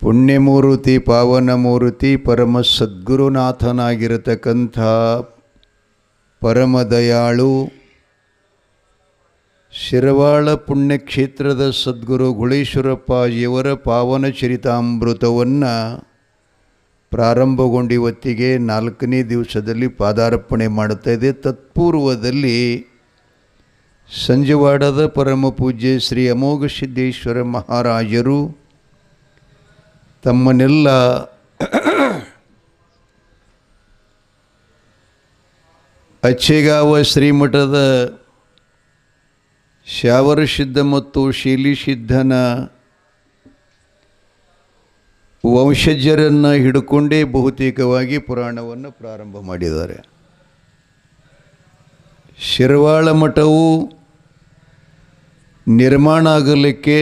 ಪುಣ್ಯಮೂರ್ತಿ ಪಾವನಮೂರ್ತಿ ಪರಮ ಸದ್ಗುರುನಾಥನಾಗಿರತಕ್ಕಂಥ ಪರಮದಯಾಳು ಶಿರವಾಳ ಪುಣ್ಯಕ್ಷೇತ್ರದ ಸದ್ಗುರು ಗುಳೇಶ್ವರಪ್ಪಾಜಿಯವರ ಪಾವನ ಚರಿತಾಮೃತವನ್ನು ಪ್ರಾರಂಭಗೊಂಡಿವತ್ತಿಗೆ 4ನೇ ದಿವಸದಲ್ಲಿ ಪಾದಾರ್ಪಣೆ ಮಾಡುತ್ತಾ ಇದೆ. ತತ್ಪೂರ್ವದಲ್ಲಿ ಸಂಜವಾಡದ ಪರಮ ಪೂಜ್ಯ ಶ್ರೀ ಅಮೋಘ ಸಿದ್ದೇಶ್ವರ ಮಹಾರಾಜರು ತಮ್ಮನ್ನೆಲ್ಲ ಅಚ್ಚೇಗಾವ ಶ್ರೀಮಠದ ಶಾವರ ಸಿದ್ಧ ಮತ್ತು ಶೀಲಿ ಸಿದ್ಧನ ವಂಶಜರನ್ನು ಹಿಡ್ಕೊಂಡೇ ಬಹುತೇಕವಾಗಿ ಪುರಾಣವನ್ನು ಪ್ರಾರಂಭ ಮಾಡಿದ್ದಾರೆ. ಶಿರವಾಳ ಮಠವು ನಿರ್ಮಾಣ ಆಗಲಿಕ್ಕೆ,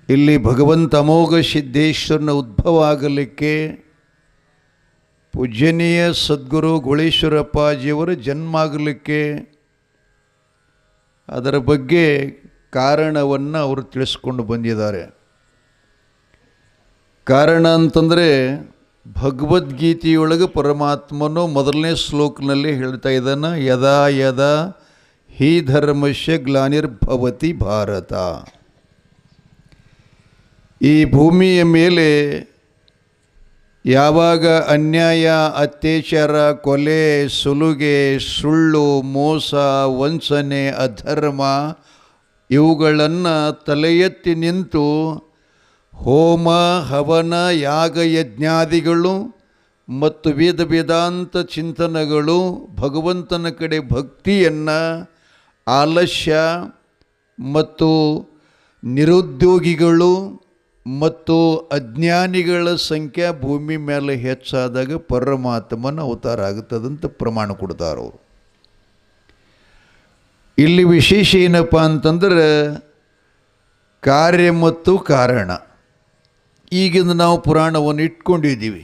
ಇಲ್ಲಿ ಭಗವಂತ ಅಮೋಘ ಸಿದ್ದೇಶ್ವರನ ಉದ್ಭವ ಆಗಲಿಕ್ಕೆ, ಪೂಜ್ಯನೀಯ ಸದ್ಗುರು ಗುಳೇಶ್ವರಪ್ಪಾಜಿಯವರ ಜನ್ಮ ಆಗಲಿಕ್ಕೆ ಅದರ ಬಗ್ಗೆ ಕಾರಣವನ್ನು ಅವರು ತಿಳಿಸ್ಕೊಂಡು ಬಂದಿದ್ದಾರೆ. ಕಾರಣ ಅಂತಂದರೆ ಭಗವದ್ಗೀತೆಯೊಳಗೆ ಪರಮಾತ್ಮನು ಮೊದಲನೇ ಶ್ಲೋಕನಲ್ಲಿ ಹೇಳ್ತಾ ಇದ್ದಾನೆ, ಯದಾ ಯದಾ ಹಿ ಧರ್ಮಸ್ಯ ಗ್ಲಾನಿರ್ಭವತಿ ಭಾರತ. ಈ ಭೂಮಿಯ ಮೇಲೆ ಯಾವಾಗ ಅನ್ಯಾಯ, ಅತ್ಯಾಚಾರ, ಕೊಲೆ, ಸುಲುಗೆ, ಸುಳ್ಳು, ಮೋಸ, ವಂಚನೆ, ಅಧರ್ಮ ಇವುಗಳನ್ನು ತಲೆ ಎತ್ತಿ ನಿಂತು ಹೋಮ, ಹವನ, ಯಾಗ, ಯಜ್ಞಾದಿಗಳು ಮತ್ತು ವೇದಾಂತ ಚಿಂತನೆಗಳು, ಭಗವಂತನ ಕಡೆ ಭಕ್ತಿಯನ್ನು, ಆಲಸ್ಯ ಮತ್ತು ನಿರುದ್ಯೋಗಿಗಳು ಮತ್ತು ಅಜ್ಞಾನಿಗಳ ಸಂಖ್ಯೆ ಭೂಮಿ ಮೇಲೆ ಹೆಚ್ಚಾದಾಗ ಪರಮಾತ್ಮನ ಅವತಾರ ಆಗುತ್ತದಂತ ಪ್ರಮಾಣ ಕೊಡ್ತಾರವರು. ಇಲ್ಲಿ ವಿಶೇಷ ಏನಪ್ಪ ಅಂತಂದ್ರೆ ಕಾರ್ಯ ಮತ್ತು ಕಾರಣ. ಈಗಿಂದ ನಾವು ಪುರಾಣವನ್ನು ಇಟ್ಕೊಂಡಿದ್ದೀವಿ.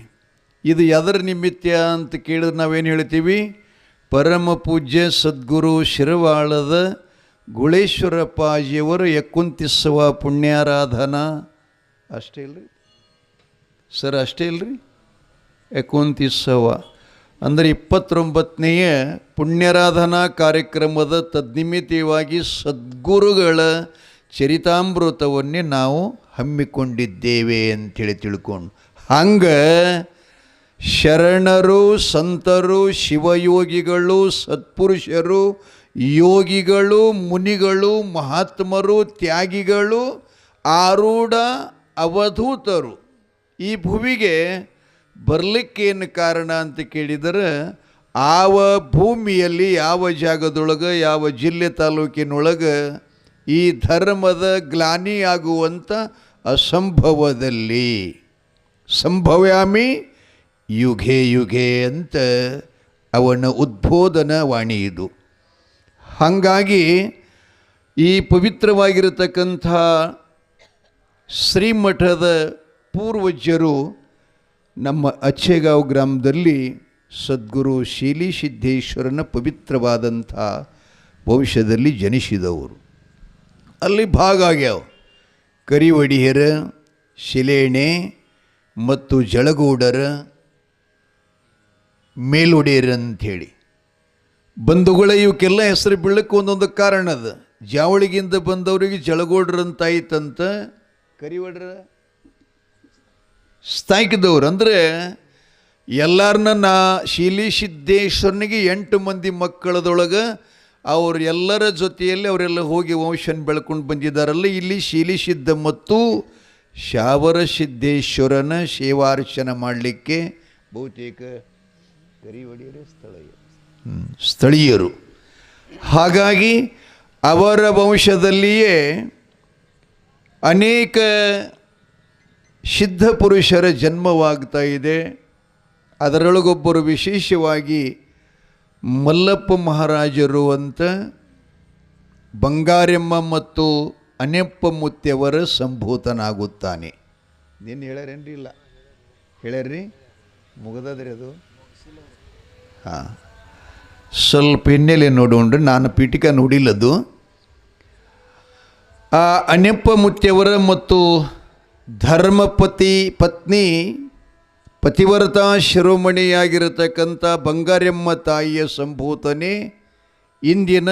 ಇದು ಎದರ ನಿಮಿತ್ತ ಅಂತ ಕೇಳಿದ್ರೆ ನಾವೇನು ಹೇಳ್ತೀವಿ? ಪರಮ ಪೂಜ್ಯ ಸದ್ಗುರು ಶಿರವಾಳದ ಗುಳೇಶ್ವರಪ್ಪಾಜಿಯವರ 29వ ಪುಣ್ಯಾರಾಧನಾ ಅಷ್ಟೇ ಇಲ್ಲರಿ ಸರ್, ಅಷ್ಟೇ ಇಲ್ಲರಿ 29వ ಅಂದರೆ 29ನೆಯ ಪುಣ್ಯಾರಾಧನಾ ಕಾರ್ಯಕ್ರಮದ ತದ್ನಿಮಿತ್ತವಾಗಿ ಸದ್ಗುರುಗಳ ಚರಿತಾಮೃತವನ್ನೇ ನಾವು ಹಮ್ಮಿಕೊಂಡಿದ್ದೇವೆ ಅಂಥೇಳಿ ತಿಳ್ಕೊಂಡು, ಹಂಗೆ ಶರಣರು, ಸಂತರು, ಶಿವಯೋಗಿಗಳು, ಸತ್ಪುರುಷರು, ಯೋಗಿಗಳು, ಮುನಿಗಳು, ಮಹಾತ್ಮರು, ತ್ಯಾಗಿಗಳು, ಆರೂಢ ಅವಧೂತರು ಈ ಭುವಿಗೆ ಬರಲಿಕ್ಕೇನು ಕಾರಣ ಅಂತ ಕೇಳಿದರೆ, ಯಾವ ಭೂಮಿಯಲ್ಲಿ, ಯಾವ ಜಾಗದೊಳಗೆ, ಯಾವ ಜಿಲ್ಲೆ ತಾಲೂಕಿನೊಳಗೆ ಈ ಧರ್ಮದ ಗ್ಲಾನಿಯಾಗುವಂಥ ಅಸಂಭವದಲ್ಲಿ ಸಂಭವ್ಯಾಮಿ ಯುಗೆ ಯುಗೆ ಅಂತ ಅವನ ಉದ್ಬೋಧನ ವಾಣಿ ಇದು. ಹಾಗಾಗಿ ಈ ಪವಿತ್ರವಾಗಿರತಕ್ಕಂಥ ಶ್ರೀಮಠದ ಪೂರ್ವಜರು ನಮ್ಮ ಅಚ್ಚೇಗಾಂವ್ ಗ್ರಾಮದಲ್ಲಿ ಸದ್ಗುರು ಶೀಲಿ ಸಿದ್ದೇಶ್ವರನ ಪವಿತ್ರವಾದಂಥ ವಂಶದಲ್ಲಿ ಜನಿಸಿದವರು. ಅಲ್ಲಿ ಭಾಗ ಆಗ್ಯಾವ ಕರಿವಡಿಯರ, ಶಿಲೇಣೆ ಮತ್ತು ಜಳಗೂಡರ, ಮೇಲುಡೇರಂಥೇಳಿ ಬಂಧುಗಳ ಇವಕ್ಕೆಲ್ಲ ಹೆಸರು ಬೀಳಕ್ಕೆ ಒಂದೊಂದು ಕಾರಣ ಅದ. ಜಾವಳಿಗಿಂದ ಬಂದವರಿಗೆ ಜಳಗೂಡ್ರಂತಾಯ್ತಂತ, ಕರಿವಡ್ರ ಸ್ಥಾಯಿಕದವ್ರು ಅಂದರೆ ಎಲ್ಲರನ್ನ ಶೀಲಿ ಸಿದ್ದೇಶ್ವರನಿಗೆ 8 ಮಂದಿ ಮಕ್ಕಳದೊಳಗೆ ಅವರು ಎಲ್ಲರ ಜೊತೆಯಲ್ಲಿ ಅವರೆಲ್ಲ ಹೋಗಿ ವಂಶನ ಬೆಳ್ಕೊಂಡು ಬಂದಿದ್ದಾರಲ್ಲ. ಇಲ್ಲಿ ಶೀಲಿ ಸಿದ್ಧ ಮತ್ತು ಶಾವರ ಸಿದ್ದೇಶ್ವರನ ಸೇವಾರ್ಚನೆ ಮಾಡಲಿಕ್ಕೆ ಬಹುತೇಕ ಕರಿವಡಿಯರೇ ಸ್ಥಳೀಯರು. ಹಾಗಾಗಿ ಅವರ ವಂಶದಲ್ಲಿಯೇ ಅನೇಕ ಸಿದ್ಧ ಪುರುಷರ ಜನ್ಮವಾಗ್ತಾ ಇದೆ. ಅದರೊಳಗೊಬ್ಬರು ವಿಶೇಷವಾಗಿ ಮಲ್ಲಪ್ಪ ಮಹಾರಾಜರು ಅಂತ ಬಂಗಾರಮ್ಮ ಮತ್ತು ಅನೆಪ್ಪ ಮುತ್ಯವರ ಸಂಭೂತನಾಗುತ್ತಾನೆ. ನೀನು ಹೇಳ್ಯಾರೇನ್ರಿ? ಇಲ್ಲ ಹೇಳ್ಯಾರ್ರಿ, ಮುಗದದ್ರಿ ಅದು. ಹಾಂ, ಸ್ವಲ್ಪ ಹಿನ್ನೆಲೆ ನೋಡಿಕೊಂಡ್ರೆ ನಾನು ಪೀಠಿಕ ನೋಡಿಲ್ಲದು. ಆ ಅನೆಪ್ಪ ಮುತ್ಯವರ ಮತ್ತು ಧರ್ಮಪತಿ ಪತ್ನಿ ಪತಿವ್ರತಾ ಶಿರೋಮಣಿಯಾಗಿರತಕ್ಕಂಥ ಬಂಗಾರಮ್ಮ ತಾಯಿಯ ಸಂಭೂತನೆ ಇಂದಿನ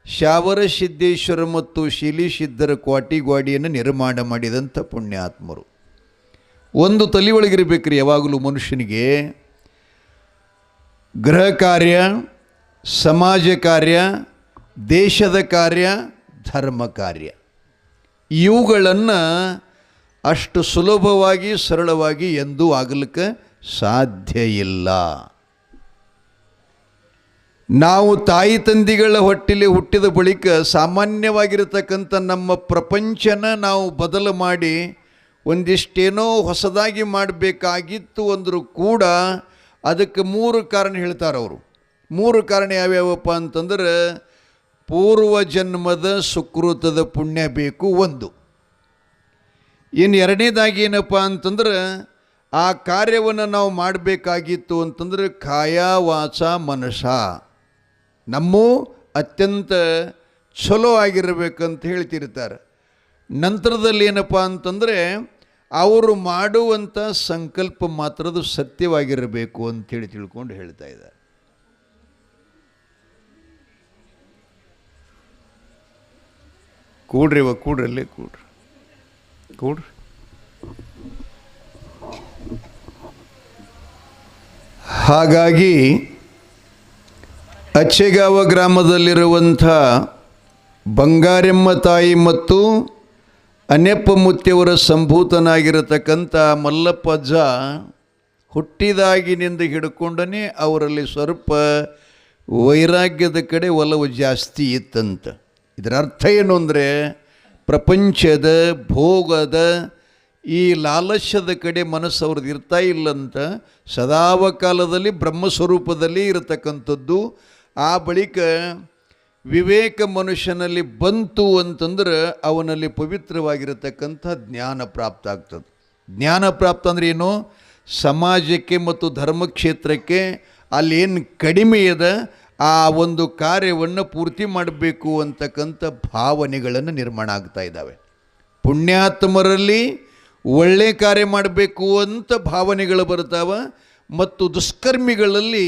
ಶಾವರ ಸಿದ್ದೇಶ್ವರ ಮತ್ತು ಶಿಲಿಸಿದ್ದರ ಕ್ವಾಟಿಗ್ವಾಡಿಯನ್ನು ನಿರ್ಮಾಣ ಮಾಡಿದಂಥ ಪುಣ್ಯಾತ್ಮರು. ಒಂದು ತಲೆ ಒಳಗಿರಬೇಕ್ರಿ ಯಾವಾಗಲೂ ಮನುಷ್ಯನಿಗೆ, ಗೃಹ ಕಾರ್ಯ, ಸಮಾಜ ಕಾರ್ಯ, ದೇಶದ ಕಾರ್ಯ, ಧರ್ಮ ಕಾರ್ಯ, ಇವುಗಳನ್ನು ಅಷ್ಟು ಸುಲಭವಾಗಿ ಸರಳವಾಗಿ ಎಂದೂ ಆಗಲಿಕ್ಕೆ ಸಾಧ್ಯ ಇಲ್ಲ. ನಾವು ತಾಯಿ ತಂದೆಗಳ ಹೊಟ್ಟೆಲಿ ಹುಟ್ಟಿದ ಬಳಿಕ ಸಾಮಾನ್ಯವಾಗಿರತಕ್ಕಂಥ ನಮ್ಮ ಪ್ರಪಂಚನ ನಾವು ಬದಲು ಮಾಡಿ ಒಂದಿಷ್ಟೇನೋ ಹೊಸದಾಗಿ ಮಾಡಬೇಕಾಗಿತ್ತು ಅಂದರೂ ಕೂಡ ಅದಕ್ಕೆ 3 ಕಾರಣ ಹೇಳ್ತಾರೆ ಅವರು. 3 ಕಾರಣ ಯಾವ್ಯಾವಪ್ಪ ಅಂತಂದ್ರೆ, ಪೂರ್ವ ಜನ್ಮದ ಸುಕೃತದ ಪುಣ್ಯ ಬೇಕು ಒಂದು. ಇನ್ನು ಎರಡನೇದಾಗಿ ಏನಪ್ಪ ಅಂತಂದ್ರೆ, ಆ ಕಾರ್ಯವನ್ನು ನಾವು ಮಾಡಬೇಕಾಗಿತ್ತು ಅಂತಂದ್ರೆ ಕಾಯ ವಾಚ ಮನಸ ನಮ್ಮ ಅತ್ಯಂತ ಚಲೋ ಆಗಿರಬೇಕಂತ ಹೇಳ್ತಿರ್ತಾರೆ. ನಂತರದಲ್ಲಿ ಏನಪ್ಪ ಅಂತಂದರೆ ಅವರು ಮಾಡುವಂಥ ಸಂಕಲ್ಪ ಮಾತ್ರದ ಸತ್ಯವಾಗಿರಬೇಕು ಅಂಥೇಳಿ ತಿಳ್ಕೊಂಡು ಹೇಳ್ತಾ ಇದ್ದಾರೆ. ಕೂಡ್ರಿ ಕೂಡ್ರಲ್ಲೇ ಕೂಡ್ರಿ. ಹಾಗಾಗಿ ಅಚ್ಚೆಗಾವ ಗ್ರಾಮದಲ್ಲಿರುವಂಥ ಬಂಗಾರಮ್ಮ ತಾಯಿ ಮತ್ತು ಅನ್ಯಪ್ಪ ಮುತ್ತಿಯವರ ಸಂಭೂತನಾಗಿರತಕ್ಕಂಥ ಮಲ್ಲಪ್ಪಜ್ಜ ಹುಟ್ಟಿದಾಗಿನಿಂದ ಹಿಡ್ಕೊಂಡನೇ ಅವರಲ್ಲಿ ಸ್ವಲ್ಪ ವೈರಾಗ್ಯದ ಕಡೆ ಒಲವು ಜಾಸ್ತಿ ಇತ್ತಂತ. ಇದರ ಅರ್ಥ ಏನು ಅಂದರೆ, ಪ್ರಪಂಚದ ಭೋಗದ ಈ ಲಾಲಸ್ಯದ ಕಡೆ ಮನಸ್ಸು ಅವ್ರದ್ದು ಇರ್ತಾ ಇಲ್ಲಂತ. ಸದಾವಕಾಲದಲ್ಲಿ ಬ್ರಹ್ಮಸ್ವರೂಪದಲ್ಲಿ ಇರತಕ್ಕಂಥದ್ದು. ಆ ಬಳಿಕ ವಿವೇಕ ಮನುಷ್ಯನಲ್ಲಿ ಬಂತು ಅಂತಂದ್ರೆ ಅವನಲ್ಲಿ ಪವಿತ್ರವಾಗಿರತಕ್ಕಂಥ ಜ್ಞಾನ ಪ್ರಾಪ್ತ ಆಗ್ತದೆ. ಜ್ಞಾನ ಪ್ರಾಪ್ತ ಅಂದರೆ ಏನು? ಸಮಾಜಕ್ಕೆ ಮತ್ತು ಧರ್ಮಕ್ಷೇತ್ರಕ್ಕೆ ಅಲ್ಲೇನು ಕಡಿಮೆ ಇದೆ ಆ ಒಂದು ಕಾರ್ಯವನ್ನು ಪೂರ್ತಿ ಮಾಡಬೇಕು ಅಂತಕ್ಕಂಥ ಭಾವನೆಗಳನ್ನು ನಿರ್ಮಾಣ ಆಗ್ತಾ ಇದ್ದಾವೆ. ಪುಣ್ಯಾತ್ಮರಲ್ಲಿ ಒಳ್ಳೆ ಕಾರ್ಯ ಮಾಡಬೇಕು ಅಂತ ಭಾವನೆಗಳು ಬರ್ತಾವೆ ಮತ್ತು ದುಷ್ಕರ್ಮಿಗಳಲ್ಲಿ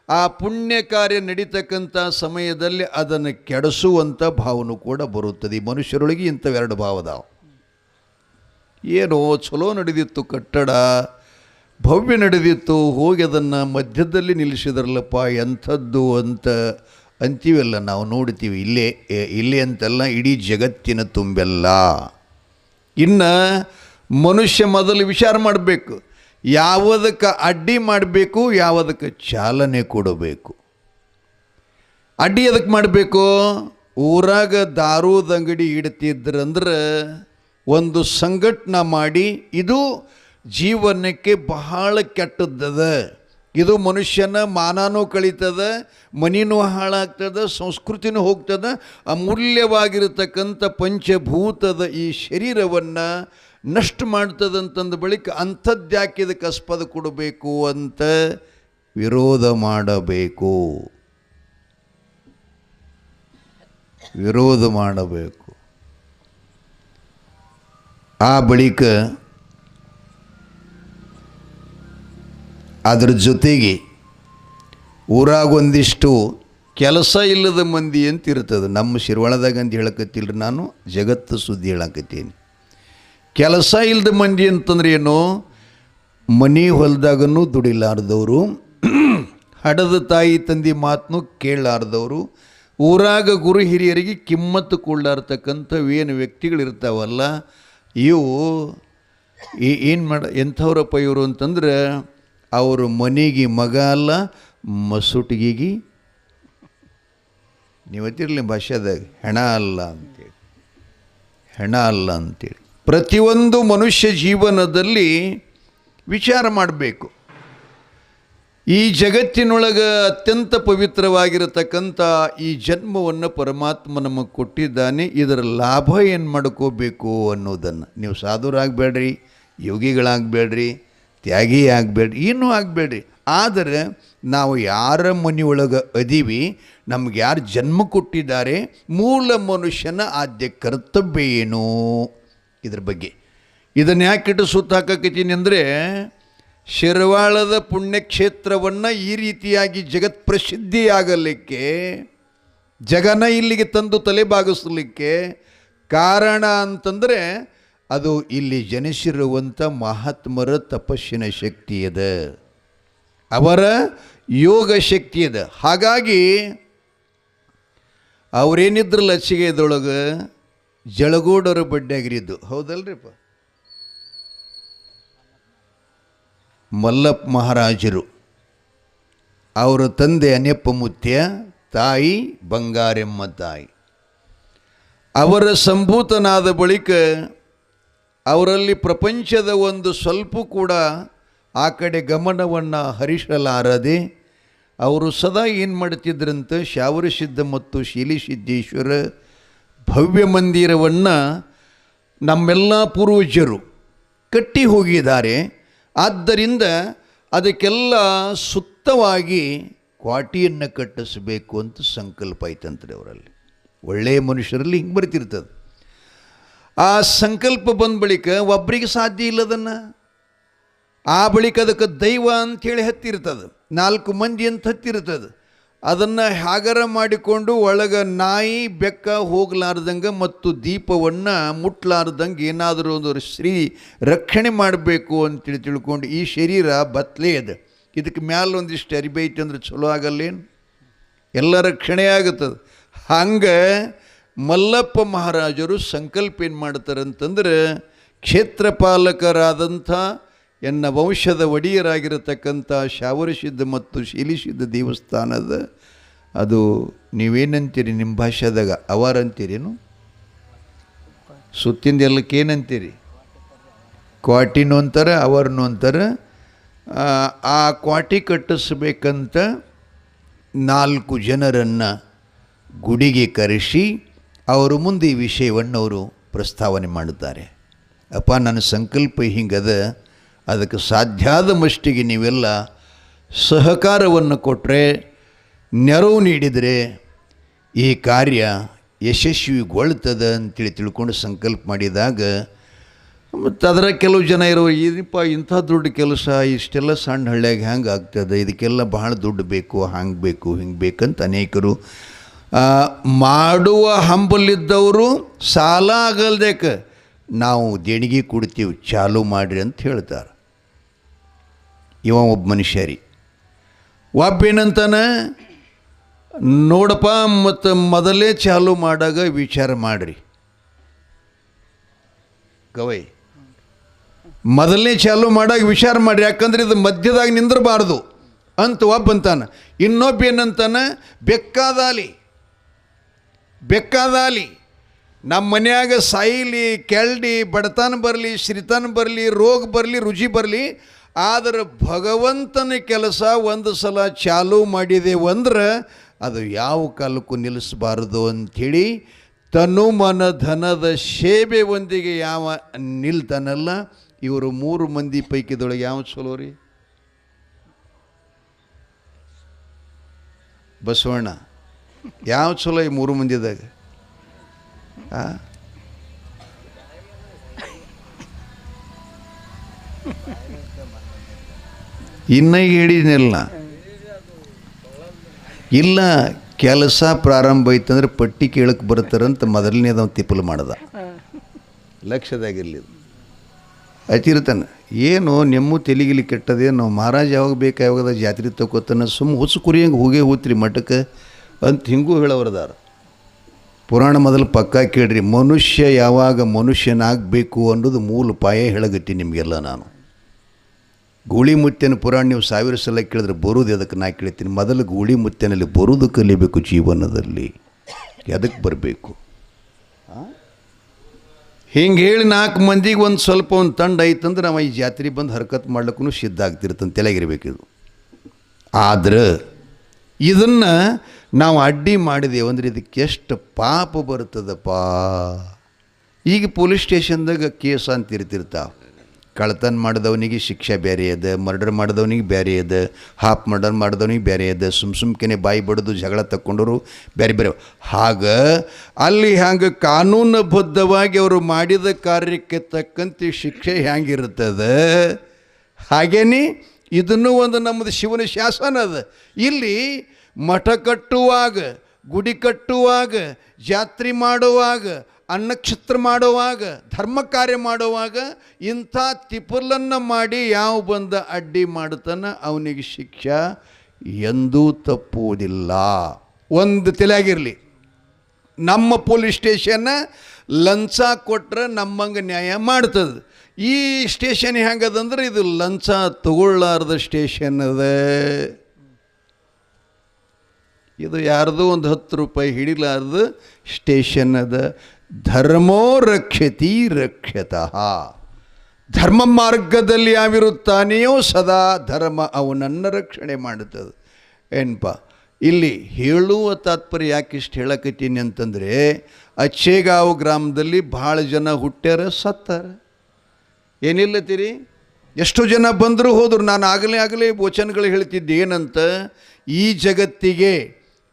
ಆ ಪುಣ್ಯ ಕಾರ್ಯ ನಡೀತಕ್ಕಂಥ ಸಮಯದಲ್ಲಿ ಅದನ್ನು ಕೆಡಿಸುವಂಥ ಭಾವನೂ ಕೂಡ ಬರುತ್ತದೆ. ಈ ಮನುಷ್ಯರೊಳಗೆ ಇಂಥವೆರಡು ಭಾವದಾವ. ಏನೋ ಚಲೋ ನಡೆದಿತ್ತು, ಕಟ್ಟಡ ಭವ್ಯ ನಡೆದಿತ್ತು, ಹೋಗಿ ಅದನ್ನು ಮಧ್ಯದಲ್ಲಿ ನಿಲ್ಲಿಸಿದ್ರಲ್ಲಪ್ಪ ಎಂಥದ್ದು ಅಂತ ಅಂತೀವಲ್ಲ, ನಾವು ನೋಡ್ತೀವಿ. ಇಲ್ಲೇ ಅಂತೆಲ್ಲ ಇಡೀ ಜಗತ್ತಿನ ತುಂಬೆಲ್ಲ. ಇನ್ನು ಮನುಷ್ಯ ಮೊದಲು ವಿಚಾರ ಮಾಡಬೇಕು, ಯಾವುದಕ್ಕೆ ಅಡ್ಡಿ ಮಾಡಬೇಕು, ಯಾವುದಕ್ಕೆ ಚಾಲನೆ ಕೊಡಬೇಕು. ಅಡ್ಡಿ ಅದಕ್ಕೆ ಮಾಡಬೇಕು. ಊರಾಗ ದಾರೂದ ಅಂಗಡಿ ಇಡ್ತಿದ್ರಂದ್ರೆ ಒಂದು ಸಂಘಟನೆ ಮಾಡಿ, ಇದು ಜೀವನಕ್ಕೆ ಬಹಳ ಕೆಟ್ಟದ್ದದ, ಇದು ಮನುಷ್ಯನ ಮಾನನೂ ಕಳೀತದೆ, ಮನಿನೂ ಹಾಳಾಗ್ತದೆ, ಸಂಸ್ಕೃತಿನೂ ಹೋಗ್ತದೆ, ಅಮೂಲ್ಯವಾಗಿರತಕ್ಕಂಥ ಪಂಚಭೂತದ ಈ ಶರೀರವನ್ನು ನಷ್ಟ ಮಾಡ್ತದಂತಂದ ಬಳಿಕ ಅಂಥದ್ಯಾಕೆ ಇದಕ್ಕೆ ಆಸ್ಪದ ಕೊಡಬೇಕು ಅಂತ ವಿರೋಧ ಮಾಡಬೇಕು. ಆ ಬಳಿಕ ಅದರ ಜೊತೆಗೆ ಊರಾಗೊಂದಿಷ್ಟು ಕೆಲಸ ಇಲ್ಲದ ಮಂದಿ ಅಂತ ಇರ್ತದೆ. ನಮ್ಮ ಶಿರ್ವಾಳದಾಗ ಅಂತ ಹೇಳಕತ್ತಿಲ್ರಿ, ನಾನು ಜಗತ್ತು ಸುದ್ದಿ ಹೇಳಕತ್ತೀನಿ. ಕೆಲಸ ಇಲ್ಲದ ಮಂದಿ ಅಂತಂದ್ರೆ ಏನು? ಮನೆ ಹೊಲದಾಗನೂ ದುಡಿಲಾರ್ದವರು, ಹಡದ ತಾಯಿ ತಂದೆ ಮಾತನ್ನು ಕೇಳಲಾರ್ದವರು, ಊರಾಗ ಗುರು ಹಿರಿಯರಿಗೆ ಕಿಮ್ಮತ್ತು ಕೊಡಲಾರ್ತಕ್ಕಂಥವೇನು ವ್ಯಕ್ತಿಗಳಿರ್ತಾವಲ್ಲ, ಇವು ಏನು ಎಂಥವ್ರಪ್ಪ ಇವರು ಅಂತಂದ್ರೆ, ಅವರು ಮನೆಗೆ ಮಗ ಅಲ್ಲ, ಮಸುಟಿಗೆ ನೀವತ್ತಿರಲಿ ಭಾಷೆದಾಗ ಹೆಣ ಅಲ್ಲ ಅಂತೇಳಿ ಪ್ರತಿಯೊಂದು ಮನುಷ್ಯ ಜೀವನದಲ್ಲಿ ವಿಚಾರ ಮಾಡಬೇಕು. ಈ ಜಗತ್ತಿನೊಳಗೆ ಅತ್ಯಂತ ಪವಿತ್ರವಾಗಿರತಕ್ಕಂಥ ಈ ಜನ್ಮವನ್ನು ಪರಮಾತ್ಮ ನಮಗೆ ಕೊಟ್ಟಿದ್ದಾನೆ. ಇದರ ಲಾಭ ಏನು ಮಾಡ್ಕೋಬೇಕು ಅನ್ನೋದನ್ನು. ನೀವು ಸಾಧುರಾಗಬೇಡ್ರಿ, ಯೋಗಿಗಳಾಗಬೇಡ್ರಿ, ತ್ಯಾಗಿ ಆಗಬೇಡ್ರಿ, ಏನೂ ಆಗಬೇಡ್ರಿ. ಆದರೆ ನಾವು ಯಾರ ಮನೆಯೊಳಗೆ ಅದೀವಿ, ನಮ್ಗೆ ಯಾರು ಜನ್ಮ ಕೊಟ್ಟಿದ್ದಾರೆ, ಮೂಲ ಮನುಷ್ಯನ ಆದ್ಯ ಕರ್ತವ್ಯ ಏನು, ಇದ್ರ ಬಗ್ಗೆ ಇದನ್ನು ಯಾಕಿಟ್ಟು ಸುತ್ತ ಹಾಕಕತ್ತೀನಿ ಅಂದರೆ ಶಿರವಾಳದ ಪುಣ್ಯಕ್ಷೇತ್ರವನ್ನು ಈ ರೀತಿಯಾಗಿ ಜಗತ್ ಪ್ರಸಿದ್ಧಿಯಾಗಲಿಕ್ಕೆ, ಜಗನ ಇಲ್ಲಿಗೆ ತಂದು ತಲೆಬಾಗಿಸಲಿಕ್ಕೆ ಕಾರಣ ಅಂತಂದರೆ ಅದು ಇಲ್ಲಿ ಜನಿಸಿರುವಂಥ ಮಹಾತ್ಮರ ತಪಸ್ಸಿನ ಶಕ್ತಿ ಇದೆ, ಅವರ ಯೋಗ ಶಕ್ತಿ ಇದೆ. ಹಾಗಾಗಿ ಅವರೇನಿದ್ರಲ್ಲ ಲಚ್ಚಿಗೆದೊಳಗೆ ಜಳಗೋಡರ ಬಡ್ಡೆಯಾಗಿರಿದ್ದು, ಹೌದಲ್ರಿಪ್ಪ? ಮಲ್ಲಪ್ಪ ಮಹಾರಾಜರು, ಅವರ ತಂದೆ ಅನ್ಯಪ್ಪ ಮುತ್ಯ, ತಾಯಿ ಬಂಗಾರೆಮ್ಮ ತಾಯಿ. ಅವರ ಸಂಭೂತನಾದ ಬಳಿಕ ಅವರಲ್ಲಿ ಪ್ರಪಂಚದ ಒಂದು ಸ್ವಲ್ಪ ಕೂಡ ಆ ಕಡೆ ಗಮನವನ್ನು ಹರಿಸಲಾರದೆ ಅವರು ಸದಾ ಏನು ಮಾಡ್ತಿದ್ರಂತ, ಶಾವರಸಿದ್ಧ ಮತ್ತು ಶೀಲಿಸಿದ್ದೇಶ್ವರ ಭವ್ಯ ಮಂದಿರವನ್ನು ನಮ್ಮೆಲ್ಲ ಪೂರ್ವಜರು ಕಟ್ಟಿ ಹೋಗಿದ್ದಾರೆ. ಆದ್ದರಿಂದ ಅದಕ್ಕೆಲ್ಲ ಸುತ್ತವಾಗಿ ಕ್ವಾಟಿಯನ್ನು ಕಟ್ಟಿಸಬೇಕು ಅಂತ ಸಂಕಲ್ಪ ಆಯ್ತಂತ್ರಿ ಅವರಲ್ಲಿ. ಒಳ್ಳೆಯ ಮನುಷ್ಯರಲ್ಲಿ ಹಿಂಗೆ ಬರ್ತಿರ್ತದೆ. ಆ ಸಂಕಲ್ಪ ಬಂದ ಬಳಿಕ ಒಬ್ಬರಿಗೆ ಸಾಧ್ಯ ಇಲ್ಲದನ್ನು, ಆ ಬಳಿಕ ಅದಕ್ಕೆ ದೈವ ಅಂಥೇಳಿ ಹತ್ತಿರ್ತದೆ, 4 ಮಂದಿ ಅಂತ ಹತ್ತಿರ್ತದೆ. ಅದನ್ನು ಹ್ಯಾಗರ ಮಾಡಿಕೊಂಡು ಒಳಗೆ ನಾಯಿ ಬೆಕ್ಕ ಹೋಗಲಾರ್ದಂಗೆ ಮತ್ತು ದೀಪವನ್ನು ಮುಟ್ಲಾರ್ದಂಗೆ ಏನಾದರೂ ಒಂದು ಶ್ರೀ ರಕ್ಷಣೆ ಮಾಡಬೇಕು ಅಂತೇಳಿ ತಿಳ್ಕೊಂಡು, ಈ ಶರೀರ ಬತ್ತಲೇ ಇದೆ, ಇದಕ್ಕೆ ಮ್ಯಾಲೆ ಒಂದಿಷ್ಟು ಅರಿಬೈತೆ ಅಂದ್ರೆ ಚಲೋ ಆಗಲ್ಲೇನು, ಎಲ್ಲ ರಕ್ಷಣೆ ಆಗುತ್ತದೆ. ಹಂಗೆ ಮಲ್ಲಪ್ಪ ಮಹಾರಾಜರು ಸಂಕಲ್ಪ ಏನು ಮಾಡ್ತಾರಂತಂದ್ರೆ, ಕ್ಷೇತ್ರಪಾಲಕರಾದಂಥ ಎನ್ನ ವಂಶದ ಒಡೆಯರಾಗಿರತಕ್ಕಂಥ ಶಾವರಸಿದ್ಧ ಮತ್ತು ಶೀಲಿಸಿದ್ಧ ದೇವಸ್ಥಾನದ, ಅದು ನೀವೇನಂತೀರಿ ನಿಮ್ಮ ಭಾಷೆದಾಗ, ಅವರಂತೀರೇನು? ಸುತ್ತಿಂದ ಎಲ್ಲಕ್ಕೆ ಏನಂತೀರಿ? ಕ್ವಾಟಿನೂ ಅಂತಾರೆ, ಅವರನ್ನು ಅಂತಾರೆ. ಆ ಕ್ವಾಟಿ ಕಟ್ಟಿಸ್ಬೇಕಂತ 4 ಜನರನ್ನು ಗುಡಿಗೆ ಕರೆಸಿ ಅವರ ಮುಂದೆ ಈ ವಿಷಯವನ್ನು ಅವರು ಪ್ರಸ್ತಾವನೆ ಮಾಡುತ್ತಾರೆ. ಅಪ್ಪ, ನನ್ನ ಸಂಕಲ್ಪ ಹಿಂಗದ, ಅದಕ್ಕೆ ಸಾಧ್ಯಾದ ಮಟ್ಟಿಗೆ ನೀವೆಲ್ಲ ಸಹಕಾರವನ್ನು ಕೊಟ್ಟರೆ, ನೆರವು ನೀಡಿದರೆ ಈ ಕಾರ್ಯ ಯಶಸ್ವಿಗೊಳ್ತದೆ ಅಂತೇಳಿ ತಿಳ್ಕೊಂಡು ಸಂಕಲ್ಪ ಮಾಡಿದಾಗ, ಮತ್ತು ಅದರ ಕೆಲವು ಜನ ಇರೋ, ಏನಪ್ಪ ಇಂಥ ದೊಡ್ಡ ಕೆಲಸ ಇಷ್ಟೆಲ್ಲ ಸಣ್ಣ ಹಳ್ಳಿಯಾಗ ಹ್ಯಾಂಗೆ ಆಗ್ತದೆ, ಇದಕ್ಕೆಲ್ಲ ಬಹಳ ದುಡ್ಡು ಬೇಕು, ಹಂಗೆ ಬೇಕು, ಹಿಂಗೆ ಬೇಕಂತ ಅನೇಕರು ಮಾಡುವ ಹಂಬಲಿದ್ದವರು ಸಾಲ ಆಗಲ್ದೇಕ ನಾವು ದೇಣಿಗೆ ಕೊಡ್ತೀವಿ, ಚಾಲು ಮಾಡಿರಿ ಅಂತ ಹೇಳ್ತಾರೆ. ಇವ ಒಬ್ಬ ಮನುಷ್ಯ ರೀ. ಒಬ್ಬೇನಂತಾನೆ, ನೋಡಪ್ಪ ಮತ್ತು ಮೊದಲೇ ಚಾಲು ಮಾಡಾಗ ವಿಚಾರ ಮಾಡಿರಿ ಗವೈ, ಮೊದಲನೇ ಚಾಲು ಮಾಡಾಗ ವಿಚಾರ ಮಾಡಿರಿ, ಯಾಕಂದ್ರೆ ಇದು ಮಧ್ಯದಾಗ ನಿಂದಿರಬಾರ್ದು ಅಂತ ಒಬ್ಬಂತಾನೆ. ಇನ್ನೊಬ್ಬ ಏನಂತಾನೆ, ಬೇಕಾದಾಲಿ ನಮ್ಮ ಮನ್ಯಾಗ ಸಾಯಿಲಿ, ಕೆಳಡಿ, ಬಡತನ ಬರಲಿ, ಶ್ರೀತನ ಬರಲಿ, ರೋಗ ಬರಲಿ, ರುಚಿ ಬರಲಿ, ಆದರೆ ಭಗವಂತನ ಕೆಲಸ ಒಂದು ಸಲ ಚಾಲು ಮಾಡಿದೆವು ಅಂದ್ರೆ ಅದು ಯಾವ ಕಾಲಕ್ಕೂ ನಿಲ್ಲಿಸಬಾರದು ಅಂಥೇಳಿ ತನು ಮನ ಧನದ ಸೇವೆ ಒಂದಿಗೆ ಯಾವ ನಿಲ್ತಾನಲ್ಲ, ಇವರು 3 ಮಂದಿ ಪೈಕಿದೊಳಗೆ ಯಾವ ಚಲೋ ರೀ? ಬಸವಣ್ಣ ಯಾವ ಚಲೋ ಈ 3 ಮಂದಿದಾಗ? ಇನ್ನ ಹೇಳಿದ್ನಿಲ್ಲ, ಇಲ್ಲ ಕೆಲಸ ಪ್ರಾರಂಭ ಐತಂದ್ರೆ ಪಟ್ಟಿ ಕೇಳಕ್ಕೆ ಬರ್ತಾರಂತ ಮೊದಲನೇದವ ತಿಪ್ಪಲು ಮಾಡ್ದ, ಲಕ್ಷದಾಗಿರಲಿ ಹಚ್ಚಿರ್ತಾನೆ. ಏನು ನೆಮ್ಮು ತೆಲಿಗಿಲಿ ಕೆಟ್ಟದೆ, ನಾವು ಮಹಾರಾಜ ಯಾವಾಗ ಬೇಕು ಯಾವಾಗದ ಜಾತ್ರೆ ತಗೋತಾನೆ, ಸುಮ್ಮ ಹುಚ್ಚು ಕುರಿಯಂಗೆ ಹೋಗ್ತೀರಿ ಮಠಕ್ಕೆ ಅಂತ ಹಿಂಗೂ ಹೇಳೋರದಾರ. ಪುರಾಣ ಮೊದಲು ಪಕ್ಕಾ ಕೇಳ್ರಿ, ಮನುಷ್ಯ ಯಾವಾಗ ಮನುಷ್ಯನಾಗಬೇಕು ಅನ್ನೋದು ಮೂಲ ಪಾಯ ಹೇಳಗತ್ತಿ ನಿಮಗೆಲ್ಲ. ನಾನು ಗೂಳಿ ಮುತ್ಯನ ಪುರಾಣ ನೀವು 1000 ಸಲ ಕೇಳಿದ್ರೆ ಬರೋದು ಅದಕ್ಕೆ ನಾ ಕೇಳ್ತೀನಿ. ಮೊದಲು ಗೂಳಿ ಮುತ್ಯನಲ್ಲಿ ಬರೋದು ಕಲಿಬೇಕು ಜೀವನದಲ್ಲಿ, ಎದಕ್ಕೆ ಬರಬೇಕು. ಹಿಂಗೆ ಹೇಳಿ 4 ಮಂದಿಗೆ ಒಂದು ಸ್ವಲ್ಪ ಒಂದು ತಂಡ ಐತಂದ್ರೆ ನಾವು ಈ ಜಾತ್ರೆ ಬಂದು ಹರ್ಕತ್ ಮಾಡ್ಲಿಕ್ಕೂ ಸಿದ್ಧ ಆಗ್ತಿರ್ತಂತ ತಲೆಗಿರ್ಬೇಕಿದು. ಆದ್ರೆ ಇದನ್ನು ನಾವು ಅಡ್ಡಿ ಮಾಡಿದೆವು ಅಂದ್ರೆ ಇದಕ್ಕೆ ಎಷ್ಟು ಪಾಪ ಬರ್ತದಪ್ಪ. ಈಗ ಪೊಲೀಸ್ ಸ್ಟೇಷನ್ದಾಗ ಕೇಸ್ ಅಂತ ಇರ್ತಿರ್ತಾವೆ, ಕಳ್ತನ ಮಾಡಿದವನಿಗೆ ಶಿಕ್ಷೆ ಬೇರೆ ಅದ, ಮರ್ಡರ್ ಮಾಡಿದವನಿಗೆ ಬೇರೆ ಅದ, ಹಾಫ್ ಮರ್ಡರ್ ಮಾಡಿದವನಿಗೆ ಬೇರೆ ಅದ, ಸುಮ್ಕೆ ಬಾಯಿ ಬಡಿದು ಜಗಳ ತಕ್ಕೊಂಡವರು ಬೇರೆ ಬೇರೆ. ಹಾಗೆ ಅಲ್ಲಿ ಹ್ಯಾಂಗೆ ಕಾನೂನುಬದ್ಧವಾಗಿ ಅವರು ಮಾಡಿದ ಕಾರ್ಯಕ್ಕೆ ತಕ್ಕಂತೆ ಶಿಕ್ಷೆ ಹ್ಯಾಂಗಿರ್ತದೆ, ಹಾಗೇನಿ ಇದನ್ನು ಒಂದು ನಮ್ಮದು ಶಿವನ ಶಾಸನ ಅದ. ಇಲ್ಲಿ ಮಠ ಕಟ್ಟುವಾಗ, ಗುಡಿ ಕಟ್ಟುವಾಗ, ಜಾತ್ರೆ ಮಾಡುವಾಗ, ಅನ್ನಕ್ಷತ್ರ ಮಾಡುವಾಗ, ಧರ್ಮ ಕಾರ್ಯ ಮಾಡುವಾಗ ಇಂಥ ತಿಪಲನ್ನು ಮಾಡಿ ಯಾವ ಬಂದ ಅಡ್ಡಿ ಮಾಡ್ತಾನೆ ಅವನಿಗೆ ಶಿಕ್ಷೆ ಎಂದೂ ತಪ್ಪುವುದಿಲ್ಲ. ಒಂದು ತಲೆಯಾಗಿರಲಿ, ನಮ್ಮ ಪೊಲೀಸ್ ಸ್ಟೇಷನ್ನ ಲಂಚ ಕೊಟ್ಟರೆ ನಮ್ಮಂಗೆ ನ್ಯಾಯ ಮಾಡ್ತದೆ. ಈ ಸ್ಟೇಷನ್ ಹೆಂಗದಂದ್ರೆ ಇದು ಲಂಚ ತಗೊಳ್ಳಾರ್ದ ಸ್ಟೇಷನ್ ಅದ. ಇದು ಯಾರ್ದು ಒಂದು 10 ರೂಪಾಯಿ ಹಿಡಿಲಾರ್ದು ಸ್ಟೇಷನ್ ಅದ. ಧರ್ಮೋ ರಕ್ಷತಿ ರಕ್ಷತಃ. ಧರ್ಮ ಮಾರ್ಗದಲ್ಲಿ ಯಾವಿರುತ್ತಾನೆಯೋ ಸದಾ ಧರ್ಮ ಅವನನ್ನು ರಕ್ಷಣೆ ಮಾಡುತ್ತದೆ. ಏನಪ್ಪ ಇಲ್ಲಿ ಹೇಳುವ ತಾತ್ಪರ್ಯ ಯಾಕಿಷ್ಟು ಹೇಳಕತ್ತೀನಿ ಅಂತಂದರೆ, ಅಚ್ಚೇಗಾಂವ್ ಗ್ರಾಮದಲ್ಲಿ ಭಾಳ ಜನ ಹುಟ್ಟ್ಯಾರ, ಸತ್ತಾರ. ಏನಿಲ್ಲತ್ತೀರಿ, ಎಷ್ಟೋ ಜನ ಬಂದರು ಹೋದರು. ನಾನು ಆಗಲೇ ವಚನಗಳು ಹೇಳ್ತಿದ್ದೆ ಏನಂತ, ಈ ಜಗತ್ತಿಗೆ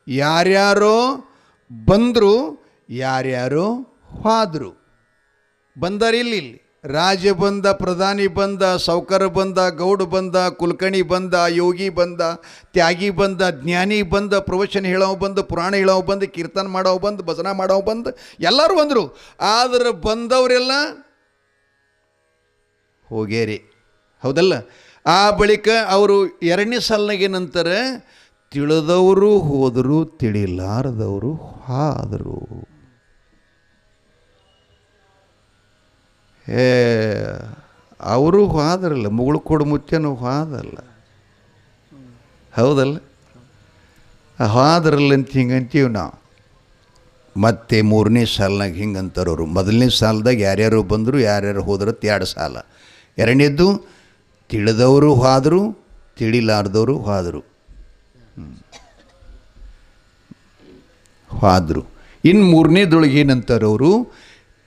ಯಾರ್ಯಾರೋ ಬಂದರು, ಯಾರ್ಯಾರೋ ಹೋದರು. ಬಂದಾರಿಲ್ಲಿ, ರಾಜ ಬಂದ, ಪ್ರಧಾನಿ ಬಂದ, ಸಾವ್ಕಾರ ಬಂದ, ಗೌಡ ಬಂದ, ಕುಲಕರ್ಣಿ ಬಂದ, ಯೋಗಿ ಬಂದ, ತ್ಯಾಗಿ ಬಂದ, ಜ್ಞಾನಿ ಬಂದ, ಪ್ರವಚನ ಹೇಳೋವು ಬಂದು, ಪುರಾಣ ಹೇಳೋವು ಬಂದು, ಕೀರ್ತನ ಮಾಡೋವು ಬಂದು, ಭಜನ ಮಾಡೋವು ಬಂದು, ಎಲ್ಲರೂ ಬಂದರು. ಆದರೆ ಬಂದವರೆಲ್ಲ ಹೋಗ್ಯಾರಿ, ಹೌದಲ್ಲ. ಆ ಬಳಿಕ ಅವರು 2ನೇ ಸಾಲಿನಾಗೆ ನಂತರ ತಿಳಿದವರು ಹೋದರು, ತಿಳಿಲಾರದವರು ಹೋದರು. ಅವರು ಹೋದ್ರಲ್ಲ, ಮುಗುಳು ಕೊಡು ಮುತ್ಯನೂ ಹೋದಲ್ಲ, ಹೌದಲ್ಲ. ಹೋದ್ರಲ್ಲ ಅಂತ ಹಿಂಗಂತೀವಿ ನಾವು. ಮತ್ತೆ 3ನೇ ಸಾಲಿನಾಗ ಹಿಂಗಂತಾರವರು. 1ನೇ ಸಾಲದಾಗ ಯಾರ್ಯಾರು ಬಂದರು, ಯಾರ್ಯಾರು ಹೋದ್ರು 2 ಸಾಲ. 2ನೇದ್ದು ತಿಳಿದವರು ಹೋದರು, ತಿಳಿಲಾರ್ದವರು ಹೋದರು. ಇನ್ನು 3ನೇದೊಳಗೆ ಏನಂತಾರವರು,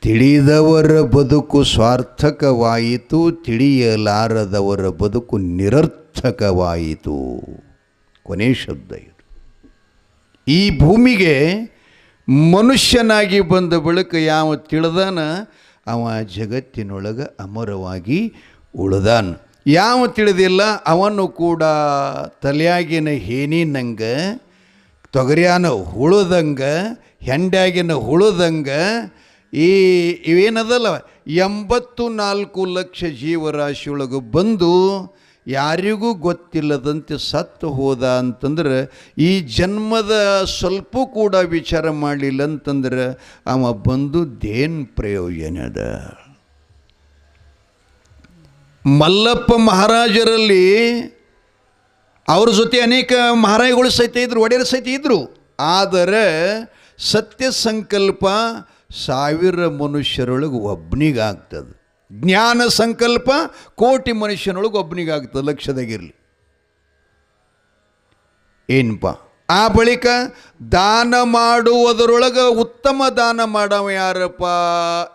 ತಿಳಿದವರ ಬದುಕು ಸಾರ್ಥಕವಾಯಿತು, ತಿಳಿಯಲಾರದವರ ಬದುಕು ನಿರರ್ಥಕವಾಯಿತು. ಕೊನೆ ಶಬ್ದ ಇದು. ಈ ಭೂಮಿಗೆ ಮನುಷ್ಯನಾಗಿ ಬಂದ ಬಳಿಕ ಯಾವ ತಿಳಿದಾನ ಅವ ಜಗತ್ತಿನೊಳಗೆ ಅಮರವಾಗಿ ಉಳಿದಾನ. ಯಾವ ತಿಳಿದಿಲ್ಲ ಅವನು ಕೂಡ ತಲೆಯಾಗಿನ ಹೇನಿನಂಗೆ, ತೊಗರಿಯಾನ ಹುಳುದಂಗೆ, ಹೆಂಡ್ಯಾಗಿನ ಹುಳುದಂಗೆ, ಇವೇನದಲ್ಲ 84 ಲಕ್ಷ ಜೀವರಾಶಿಯೊಳಗೆ ಬಂದು ಯಾರಿಗೂ ಗೊತ್ತಿಲ್ಲದಂತೆ ಸತ್ತು ಹೋದ ಅಂತಂದ್ರೆ, ಈ ಜನ್ಮದ ಸ್ವಲ್ಪ ಕೂಡ ವಿಚಾರ ಮಾಡಲಿಲ್ಲ ಅಂತಂದ್ರೆ ಅವ ಬಂದುದೇನು ಪ್ರಯೋಜನದ? ಮಲ್ಲಪ್ಪ ಮಹಾರಾಜರಲ್ಲಿ ಅವ್ರ ಜೊತೆ ಅನೇಕ ಮಹಾರಾಜಗಳು ಸಹಿತ ಇದ್ದರು, ಒಡೆಯರು ಸಹಿತ ಇದ್ದರು. ಆದರೆ ಸತ್ಯ ಸಂಕಲ್ಪ 1000 ಮನುಷ್ಯರೊಳಗೆ ಒಬ್ಬನಿಗಾಗ್ತದೆ, ಜ್ಞಾನ ಸಂಕಲ್ಪ 1 ಕೋಟಿ ಮನುಷ್ಯನೊಳಗೆ ಒಬ್ಬನಿಗಾಗ್ತದೆ. ಲಕ್ಷದಾಗಿರಲಿ ಏನಪ್ಪ. ಆ ಬಳಿಕ ದಾನ ಮಾಡುವುದರೊಳಗೆ ಉತ್ತಮ ದಾನ ಮಾಡವ ಯಾರಪ್ಪ,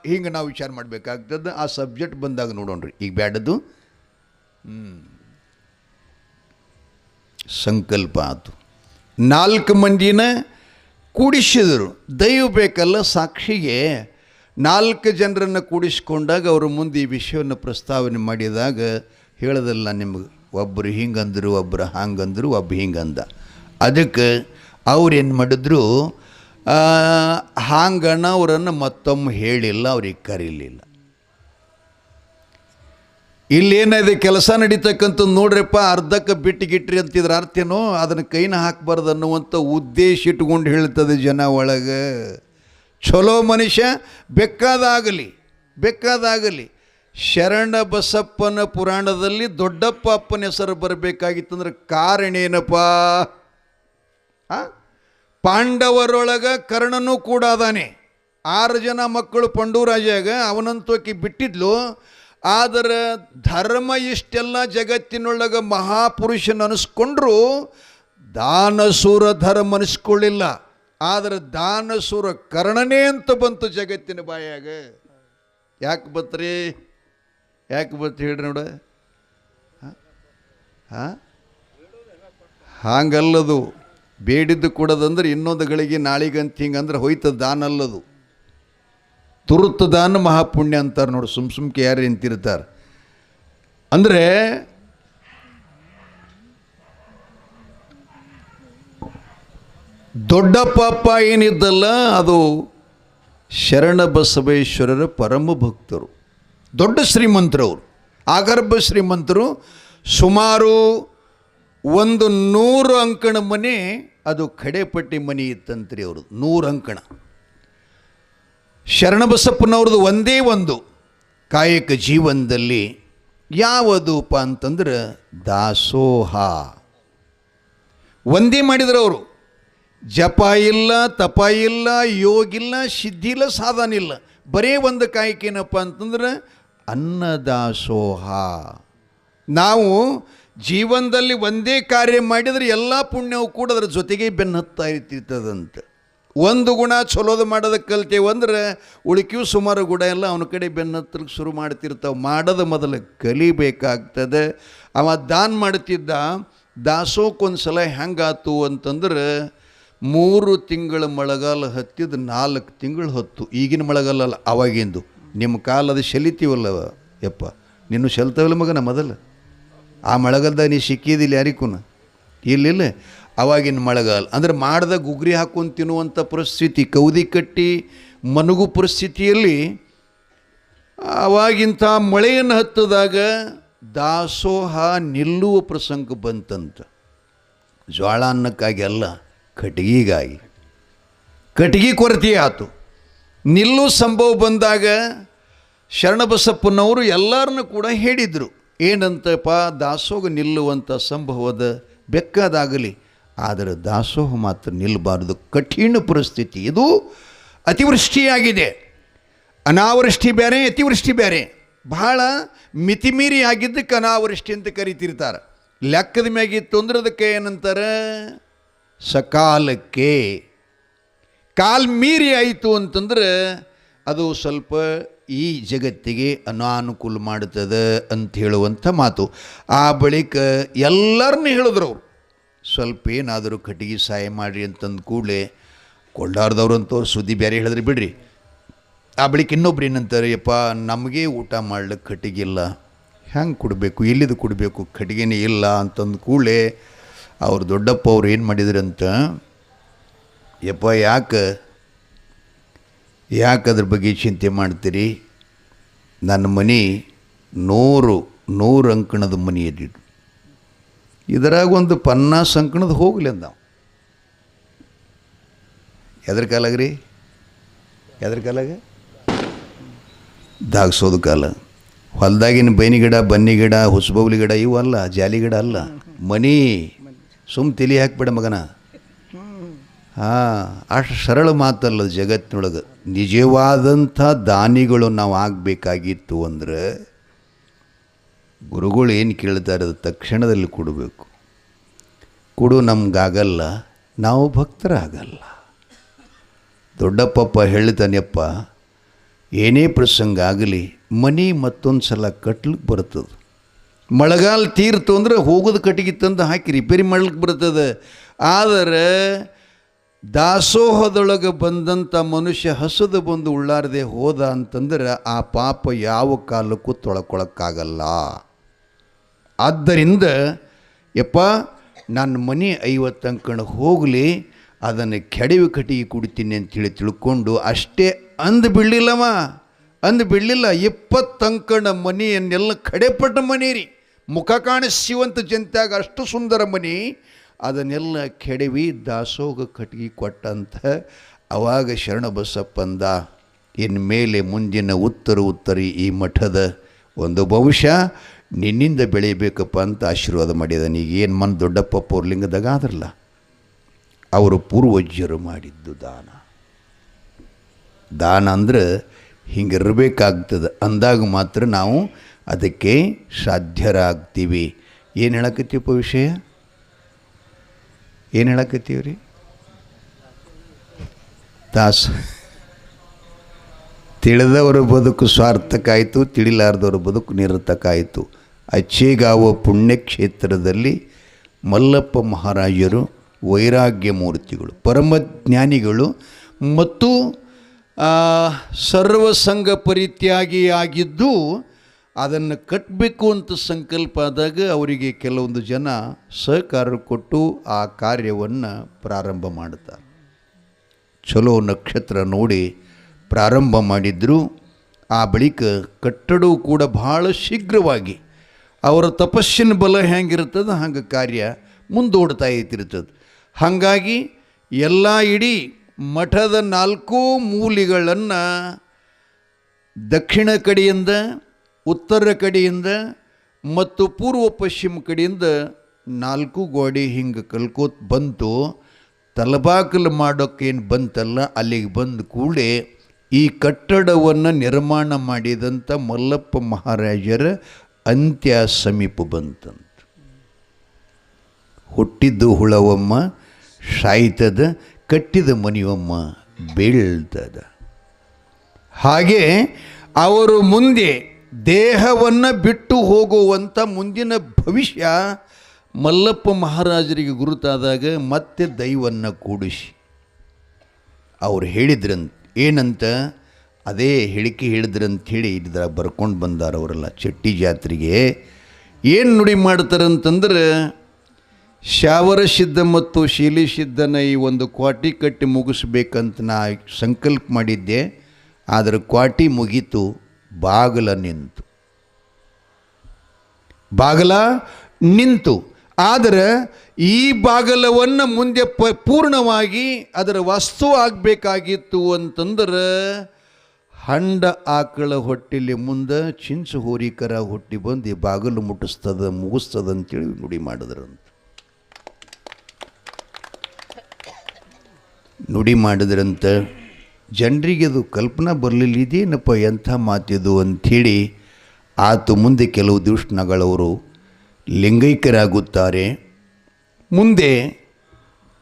ಹಿಂಗೆ ನಾವು ವಿಚಾರ ಮಾಡಬೇಕಾಗ್ತದೆ. ಆ ಸಬ್ಜೆಕ್ಟ್ ಬಂದಾಗ ನೋಡೋಣ್ರಿ. ಈಗ ಬ್ಯಾಡದು ಸಂಕಲ್ಪ ಆಯಿತು. 4 ಮಂದಿನ ಕೂಡಿಸಿದರು. ದೈವ ಬೇಕಲ್ಲ ಸಾಕ್ಷಿಗೆ. 4 ಜನರನ್ನು ಕೂಡಿಸ್ಕೊಂಡಾಗ ಅವರು ಮುಂದೆ ಈ ವಿಷಯವನ್ನು ಪ್ರಸ್ತಾವನೆ ಮಾಡಿದಾಗ ಹೇಳೋದಲ್ಲ ನಿಮಗೆ, ಒಬ್ಬರು ಹಿಂಗಂದರು, ಒಬ್ಬರು ಹಾಂಗಂದರು, ಒಬ್ಬ ಹಿಂಗಂದ. ಅದಕ್ಕೆ ಅವ್ರೇನು ಮಾಡಿದ್ರು, ಹಾಂಗಣ್ಣ ಅವರನ್ನು ಮತ್ತೊಮ್ಮೆ ಹೇಳಿಲ್ಲ, ಅವ್ರಿಗೆ ಕರೀಲಿಲ್ಲ. ಇಲ್ಲೇನಿದೆ ಕೆಲಸ ನಡೀತಕ್ಕಂಥ ನೋಡ್ರಪ್ಪ, ಅರ್ಧಕ್ಕೆ ಬಿಟ್ಟಿಗಿಟ್ರಿ ಅಂತಿದ್ರೆ ಅರ್ಥೇನೋ, ಅದನ್ನು ಕೈನ ಹಾಕಬಾರ್ದು ಅನ್ನುವಂಥ ಉದ್ದೇಶ ಇಟ್ಕೊಂಡು ಹೇಳ್ತದೆ ಜನ ಒಳಗೆ. ಚಲೋ ಮನುಷ್ಯ ಬೇಕಾದಾಗಲಿ ಶರಣ ಬಸಪ್ಪನ ಪುರಾಣದಲ್ಲಿ ದೊಡ್ಡಪ್ಪ ಅಪ್ಪನ ಹೆಸರು ಬರಬೇಕಾಗಿತ್ತಂದ್ರೆ ಕಾರಣ ಏನಪ್ಪ? ಪಾಂಡವರೊಳಗೆ ಕರ್ಣನೂ ಕೂಡ ಅದಾನೆ. 6 ಜನ ಮಕ್ಕಳು ಪಂಡುರಾಜಾಗ, ಅವನಂತೋಕಿ ಬಿಟ್ಟಿದ್ಲು. ಆದರೆ ಧರ್ಮ ಇಷ್ಟೆಲ್ಲ ಜಗತ್ತಿನೊಳಗೆ ಮಹಾಪುರುಷನ ಅನಿಸ್ಕೊಂಡ್ರು, ದಾನಸೂರ ಧರ್ಮ ಅನಿಸ್ಕೊಳ್ಳಿಲ್ಲ. ಆದರೆ ದಾನಸೂರ ಕರ್ಣನೇ ಅಂತ ಬಂತು ಜಗತ್ತಿನ ಬಾಯಾಗ. ಯಾಕೆ ಬತ್ರಿ? ಯಾಕೆ ಬತ್ತು ಹೇಳ್ರಿ ನೋಡ. ಹಾಂ, ಹಾಗಲ್ಲದು. ಬೇಡಿದ್ದು ಕೊಡೋದಂದ್ರೆ ಇನ್ನೊಂದು ಗಳಿಗೆ ನಾಳಿಗಂತ ಹಿಂಗಂದ್ರೆ ಹೋಯ್ತದ ದಾನ ಅಲ್ಲದು. ತುರುತು ದಾನ ಮಹಾಪುಣ್ಯ ಅಂತಾರೆ ನೋಡಿ. ಸುಮ್ಕೆ ಯಾರು ನಿಂತಿರ್ತಾರೆ ಅಂದರೆ ದೊಡ್ಡ ಪಾಪ ಏನಿದ್ದಲ್ಲ ಅದು ಶರಣ ಬಸವೇಶ್ವರರ ಪರಮ ಭಕ್ತರು, ದೊಡ್ಡ ಶ್ರೀಮಂತರವರು, ಆಗರ್ಭ ಶ್ರೀಮಂತರು. ಸುಮಾರು 100 ಅಂಕಣ ಮನೆ, ಅದು ಕಡೆಪಟ್ಟಿ ಮನೆ ಇತ್ತಂತ್ರಿ ಅವರು. 100 ಅಂಕಣ. ಶರಣಬಸಪ್ಪನವ್ರದ್ದು ಒಂದೇ ಒಂದು ಕಾಯಕ ಜೀವನದಲ್ಲಿ ಯಾವುದಪ್ಪ ಅಂತಂದ್ರೆ ದಾಸೋಹ ಒಂದೇ ಮಾಡಿದ್ರು ಅವರು. ಜಪ ಇಲ್ಲ, ತಪ ಇಲ್ಲ, ಯೋಗಿಲ್ಲ, ಸಿದ್ಧಿ ಇಲ್ಲ, ಸಾಧನ ಇಲ್ಲ. ಬರೇ ಒಂದು ಕಾಯಕ ಏನಪ್ಪ ಅಂತಂದ್ರೆ ಅನ್ನದಾಸೋಹ. ನಾವು ಜೀವನದಲ್ಲಿ ಒಂದೇ ಕಾರ್ಯ ಮಾಡಿದರೆ ಎಲ್ಲ ಪುಣ್ಯವು ಕೂಡ ಅದರ ಜೊತೆಗೆ ಬೆನ್ನು ಹತ್ತಾ ಇರ್ತಿರ್ತದಂತೆ. ಒಂದು ಗುಣ ಚಲೋದು ಮಾಡೋದಕ್ಕೆ ಕಲ್ತೇವೆ ಅಂದ್ರೆ ಉಳಿಕೆಯೂ ಸುಮಾರು ಗುಣ ಎಲ್ಲ ಅವನ ಕಡೆ ಬೆನ್ನು ಹತ್ತಿರಕ್ಕೆ ಶುರು ಮಾಡ್ತಿರ್ತಾವೆ. ಮಾಡೋದು ಮೊದಲು ಕಲಿಬೇಕಾಗ್ತದೆ. ಅವ ದಾನ ಮಾಡ್ತಿದ್ದ. ದಾಸೋಕ್ಕೊಂದು ಸಲ ಹೆಂಗಾತು ಅಂತಂದ್ರೆ 3 ತಿಂಗಳ ಮಳೆಗಾಲ ಹತ್ತಿದ 4 ತಿಂಗಳು ಹೊತ್ತು. ಈಗಿನ ಮಳೆಗಾಲ ಅಲ್ಲ, ಅವಾಗಿಂದು. ನಿಮ್ಮ ಕಾಲದ ಶಲಿತೀವಲ್ಲ ಯಪ್ಪ, ನಿನ್ನೂ ಶಲ್ತವಲ್ಲ ಮಗನ ಮೊದಲು. ಆ ಮಳೆಗಾಲದಾಗ ನೀ ಸಿಕ್ಕಿದಿಲ್ಲ ಯಾರಿಗೂ ಇಲ್ಲಿಲ್ಲ. ಅವಾಗಿನ ಮಳೆಗಾಲ ಅಂದ್ರೆ ಮಾಡ್ದ ಗುಗ್ರಿ ಹಾಕೊಂಡು ತಿನ್ನುವಂಥ ಪರಿಸ್ಥಿತಿ, ಕೌದಿ ಕಟ್ಟಿ ಮನಗು ಪರಿಸ್ಥಿತಿಯಲ್ಲಿ ಅವಾಗಿಂಥ ಮಳೆಯನ್ನು ಹತ್ತದಾಗ ದಾಸೋಹ ನಿಲ್ಲುವ ಪ್ರಸಂಗ ಬಂತಂತ. ಜ್ವಾಳ ಅನ್ನಕ್ಕಾಗಿ ಅಲ್ಲ, ಕಟ್ಟಿಗೆಗಾಗಿ. ಕಟ್ಟಿಗೆ ಕೊರತೆ ಆಯಿತು. ನಿಲ್ಲು ಸಂಭವ ಬಂದಾಗ ಶರಣಬಸಪ್ಪನವರು ಎಲ್ಲರನ್ನೂ ಕೂಡ ಹೇಳಿದರು, ಏನಂತಪ್ಪ, ದಾಸೋಹ ನಿಲ್ಲುವಂಥ ಸಂಭವದ ಬೆಕ್ಕದಾಗಲಿ, ಆದರೆ ದಾಸೋಹ ಮಾತ್ರ ನಿಲ್ಲಬಾರದು. ಕಠಿಣ ಪರಿಸ್ಥಿತಿ. ಇದು ಅತಿವೃಷ್ಟಿಯಾಗಿದೆ. ಅನಾವೃಷ್ಟಿ ಬೇರೆ, ಅತಿವೃಷ್ಟಿ ಬೇರೆ. ಬಹಳ ಮಿತಿಮೀರಿ ಆಗಿದ್ದಕ್ಕೆ ಅನಾವೃಷ್ಟಿ ಅಂತ ಕರಿತಿರ್ತಾರೆ. ಲೆಕ್ಕದ ಮ್ಯಾಗಿತ್ತು ಅಂದ್ರೆ ಅದಕ್ಕೆ ಏನಂತಾರೆ, ಸಕಾಲಕ್ಕೆ. ಕಾಲ್ ಮೀರಿ ಆಯಿತು ಅಂತಂದ್ರೆ ಅದು ಸ್ವಲ್ಪ ಈ ಜಗತ್ತಿಗೆ ಅನಾನುಕೂಲ ಮಾಡುತ್ತದೆ ಅಂತ ಹೇಳುವಂಥ ಮಾತು. ಆ ಬಳಿಕ ಎಲ್ಲರನ್ನೂ ಹೇಳಿದ್ರು ಅವರು, ಸ್ವಲ್ಪ ಏನಾದರೂ ಕಟ್ಟಿಗೆ ಸಹಾಯ ಮಾಡಿರಿ ಅಂತಂದು ಕೂಡಲೇ ಕೊಳ್ಳಾರ್ದವ್ರಂತೂ ಸುದ್ದಿ ಬೇರೆ ಹೇಳಿದ್ರಿ ಬಿಡ್ರಿ. ಆ ಬಳಿಕ ಇನ್ನೊಬ್ರು ಏನಂತಾರೆ, ಯಪ್ಪ ನಮಗೆ ಊಟ ಮಾಡ್ಲಿಕ್ಕೆ ಕಟ್ಟಿಗಿಲ್ಲ, ಹೆಂಗೆ ಕೊಡಬೇಕು, ಎಲ್ಲಿದು ಕೊಡಬೇಕು, ಕಟ್ಟಿಗೆನೇ ಇಲ್ಲ ಅಂತಂದು ಕೂಡಲೇ ಅವ್ರು ದೊಡ್ಡಪ್ಪ ಅವ್ರು ಏನು ಮಾಡಿದ್ರಂತ, ಯಪ್ಪ ಯಾಕೆ ಅದ್ರ ಬಗ್ಗೆ ಚಿಂತೆ ಮಾಡ್ತೀರಿ, ನನ್ನ ಮನೆ 100 ಅಂಕಣದ ಮನೆ ಎದ್ದಿದ್ದು, ಇದರಾಗ ಒಂದು 50 ಅಂಕಣದ ಹೋಗಲಿ ಅಂದ. ಎದ್ರ ಕಾಲಾಗ ರೀ, ಎದ್ರ ಕಾಲಾಗ ದಾಗ್ಸೋದು ಕಾಲ. ಹೊಲ್ದಾಗಿನ ಬೈನಿ ಗಿಡ, ಬನ್ನಿ ಗಿಡ, ಹುಸ್ಬೌಲಿ ಗಿಡ ಇವು ಅಲ್ಲ, ಜಾಲಿ ಗಿಡ ಅಲ್ಲ, ಮನಿ. ಸುಮ್ಮ ತಲೆ ಹಾಕ್ಬೇಡ ಮಗನ. ಹಾಂ, ಅಷ್ಟು ಸರಳ ಮಾತಲ್ಲ ಜಗತ್ತಿನೊಳಗೆ. ನಿಜವಾದಂಥ ದಾನಿಗಳು ನಾವು ಆಗಬೇಕಾಗಿತ್ತು ಅಂದರೆ ಗುರುಗಳು ಏನು ಕೇಳ್ತಾರೆ ಅದು ತಕ್ಷಣದಲ್ಲಿ ಕೊಡಬೇಕು. ಕೊಡು ನಮಗಾಗಲ್ಲ, ನಾವು ಭಕ್ತರಾಗಲ್ಲ. ದೊಡ್ಡಪ್ಪ ಹೇಳ್ತಾನೆಪ್ಪ, ಏನೇ ಪ್ರಸಂಗ ಆಗಲಿ ಮನೆ ಮತ್ತೊಂದು ಸಲ ಕಟ್ಲಿಕ್ಕೆ ಬರ್ತದೆ. ಮಳೆಗಾಲ ತೀರ್ತು ಅಂದ್ರೆ ಹೋಗೋದು ಕಟ್ಟಿಗೆ ತಂದು ಹಾಕಿ ರಿಪೇರಿ ಮಾಡ್ಲಿಕ್ಕೆ ಬರ್ತದೆ. ಆದರೆ ದಾಸೋಹದೊಳಗೆ ಬಂದಂಥ ಮನುಷ್ಯ ಹಸದು ಬಂದು ಉಳ್ಳಾರದೆ ಹೋದ ಅಂತಂದ್ರೆ ಆ ಪಾಪ ಯಾವ ಕಾಲಕ್ಕೂ ತೊಳ್ಕೊಳಕ್ಕಾಗಲ್ಲ. ಆದ್ದರಿಂದ ಯಪ್ಪ ನನ್ನ ಮನೆ 50 ಅಂಕಣ ಹೋಗಲಿ, ಅದನ್ನು ಕೆಡವಿ ಕಟ್ಟಿಗೆ ಕುಡಿತೀನಿ ಅಂತೇಳಿ ತಿಳ್ಕೊಂಡು ಅಷ್ಟೇ ಅಂದು ಬಿಡಲಿಲ್ಲ. 20 ಅಂಕಣ ಮನೆಯನ್ನೆಲ್ಲ ಕಡೆಪಟ್ಟ ಮನೆ ರೀ, ಮುಖ ಕಾಣಿಸುವಂಥ ಜನತೆಯಾಗ ಅಷ್ಟು ಸುಂದರ ಮನೆ, ಅದನ್ನೆಲ್ಲ ಕೆಡವಿ ದಾಸೋಹ ಕಟ್ಟಿಗೆ ಕೊಟ್ಟಂತ. ಅವಾಗ ಶರಣಬಸಪ್ಪಂದ, ಇನ್ನು ಮೇಲೆ ಮುಂದಿನ ಉತ್ತರಿ ಈ ಮಠದ ಒಂದು ಭವಿಷ್ಯ ನಿನ್ನಿಂದ ಬೆಳೀಬೇಕಪ್ಪ ಅಂತ ಆಶೀರ್ವಾದ ಮಾಡಿದಾನೆ. ಈಗ ಏನು ಮನ್ ದೊಡ್ಡಪ್ಪ ಪೌರ್ಲಿಂಗದಾಗ ಆದ್ರಲ್ಲ, ಅವರು ಪೂರ್ವಜರು ಮಾಡಿದ್ದು ದಾನ ಅಂದ್ರೆ ಹಿಂಗಿರಬೇಕಾಗ್ತದೆ ಅಂದಾಗ ಮಾತ್ರ ನಾವು ಅದಕ್ಕೆ ಸಾಧ್ಯರಾಗ್ತೀವಿ. ಏನು ಹೇಳಕತ್ತೀವಪ್ಪ ವಿಷಯ, ಏನು ಹೇಳಕತ್ತೀವಿ ರೀ? ತಿಳಿದವರ ಬದುಕು ಸಾರ್ಥಕ ಆಯಿತು, ತಿಳಿಲಾರ್ದವರ ಬದುಕು ನಿರರ್ಥಕ ಆಯಿತು. ಅಚ್ಚೇಗಾವ ಪುಣ್ಯಕ್ಷೇತ್ರದಲ್ಲಿ ಮಲ್ಲಪ್ಪ ಮಹಾರಾಜರು ವೈರಾಗ್ಯ ಮೂರ್ತಿಗಳು, ಪರಮಜ್ಞಾನಿಗಳು ಮತ್ತು ಸರ್ವಸಂಗ ಪರಿತ್ಯಾಗಿಯಾಗಿದ್ದು ಅದನ್ನು ಕಟ್ಟಬೇಕು ಅಂತ ಸಂಕಲ್ಪ ಆದಾಗ ಅವರಿಗೆ ಕೆಲವೊಂದು ಜನ ಸಹಕಾರ ಕೊಟ್ಟು ಆ ಕಾರ್ಯವನ್ನು ಪ್ರಾರಂಭ ಮಾಡ್ತಾರೆ. ಚಲೋ ನಕ್ಷತ್ರ ನೋಡಿ ಪ್ರಾರಂಭ ಮಾಡಿದ್ರು. ಆ ಬಳಿಕ ಕಟ್ಟಡವು ಕೂಡ ಬಹಳ ಶೀಘ್ರವಾಗಿ ಅವರ ತಪಸ್ಸಿನ ಬಲ ಹೆಂಗಿರ್ತದೆ ಹಂಗೆ ಕಾರ್ಯ ಮುಂದೋಡ್ತಾ ಇರ್ತಿರ್ತದೆ. ಹಾಗಾಗಿ ಎಲ್ಲ ಇಡೀ ಮಠದ 4 ಮೂಲೆಗಳನ್ನು ದಕ್ಷಿಣ ಕಡೆಯಿಂದ, ಉತ್ತರ ಕಡೆಯಿಂದ ಮತ್ತು ಪೂರ್ವ ಪಶ್ಚಿಮ ಕಡೆಯಿಂದ 4 ಗೋಡೆ ಹಿಂಗೆ ಕಲ್ಕೋತ ಬಂತು. ತಲಬಾಕಲು ಮಾಡೋಕ್ಕೇನು ಬಂತಲ್ಲ, ಅಲ್ಲಿಗೆ ಬಂದ ಕೂಡಲೇ ಈ ಕಟ್ಟಡವನ್ನು ನಿರ್ಮಾಣ ಮಾಡಿದಂಥ ಮಲ್ಲಪ್ಪ ಮಹಾರಾಜರ ಅಂತ್ಯ ಸಮೀಪ ಬಂತಂತ. ಹುಟ್ಟಿದ್ದು ಹುಳವಮ್ಮ ಸಾಯ್ತದ, ಕಟ್ಟಿದ ಮನೆಯೊಮ್ಮ ಬೀಳ್ತದ. ಹಾಗೆ ಅವರು ಮುಂದೆ ದೇಹವನ್ನು ಬಿಟ್ಟು ಹೋಗುವಂಥ ಮುಂದಿನ ಭವಿಷ್ಯ ಮಲ್ಲಪ್ಪ ಮಹಾರಾಜರಿಗೆ ಗುರುತಾದಾಗ ಮತ್ತೆ ದೈವವನ್ನು ಕೂಡಿಸಿ ಅವ್ರು ಹೇಳಿದ್ರಂತ. ಏನಂತ ಅದೇ ಹೇಳಿಕೆ ಹೇಳಿದ್ರಂಥೇಳಿ ಇದ್ರ ಬರ್ಕೊಂಡು ಬಂದಾರ ಅವರೆಲ್ಲ. ಚಟ್ಟಿ ಜಾತ್ರೆಗೆ ಏನು ನುಡಿ ಮಾಡ್ತಾರಂತಂದ್ರೆ, ಶಾವರ ಸಿದ್ಧ ಮತ್ತು ಶೀಲಿ ಸಿದ್ಧನ ಈ ಒಂದು ಕ್ವಾಟಿ ಕಟ್ಟಿ ಮುಗಿಸ್ಬೇಕಂತ ನಾ ಸಂಕಲ್ಪ ಮಾಡಿದ್ದೆ. ಆದರೆ ಕ್ವಾಟಿ ಮುಗೀತು, ಬಾಗಲ ನಿಂತು. ಆದರೆ ಈ ಬಾಗಲವನ್ನು ಮುಂದೆ ಪೂರ್ಣವಾಗಿ ಅದರ ವಸ್ತು ಆಗಬೇಕಾಗಿತ್ತು ಅಂತಂದ್ರೆ ಹಂಡ ಆಕಳ ಹೊಟ್ಟೆಲಿ ಮುಂದೆ ಚಿಂಚು ಹೋರಿಕರ ಹುಟ್ಟಿ ಬಂದು ಈ ಬಾಗಲು ಮುಗಿಸ್ತದ ಅಂತೇಳಿ ನುಡಿ ಮಾಡಿದ್ರಂತ. ನುಡಿ ಮಾಡಿದ್ರಂತ. ಜನರಿಗೆ ಅದು ಕಲ್ಪನಾ ಬರಲಿಲ್ಲ, ಇದೇನಪ್ಪ ಎಂಥ ಮಾತಿದು ಅಂಥೇಳಿ ಆತು. ಮುಂದೆ ಕೆಲವು ದಿವಸಗಳವರು ಲಿಂಗೈಕ್ಯರಾಗುತ್ತಾರೆ. ಮುಂದೆ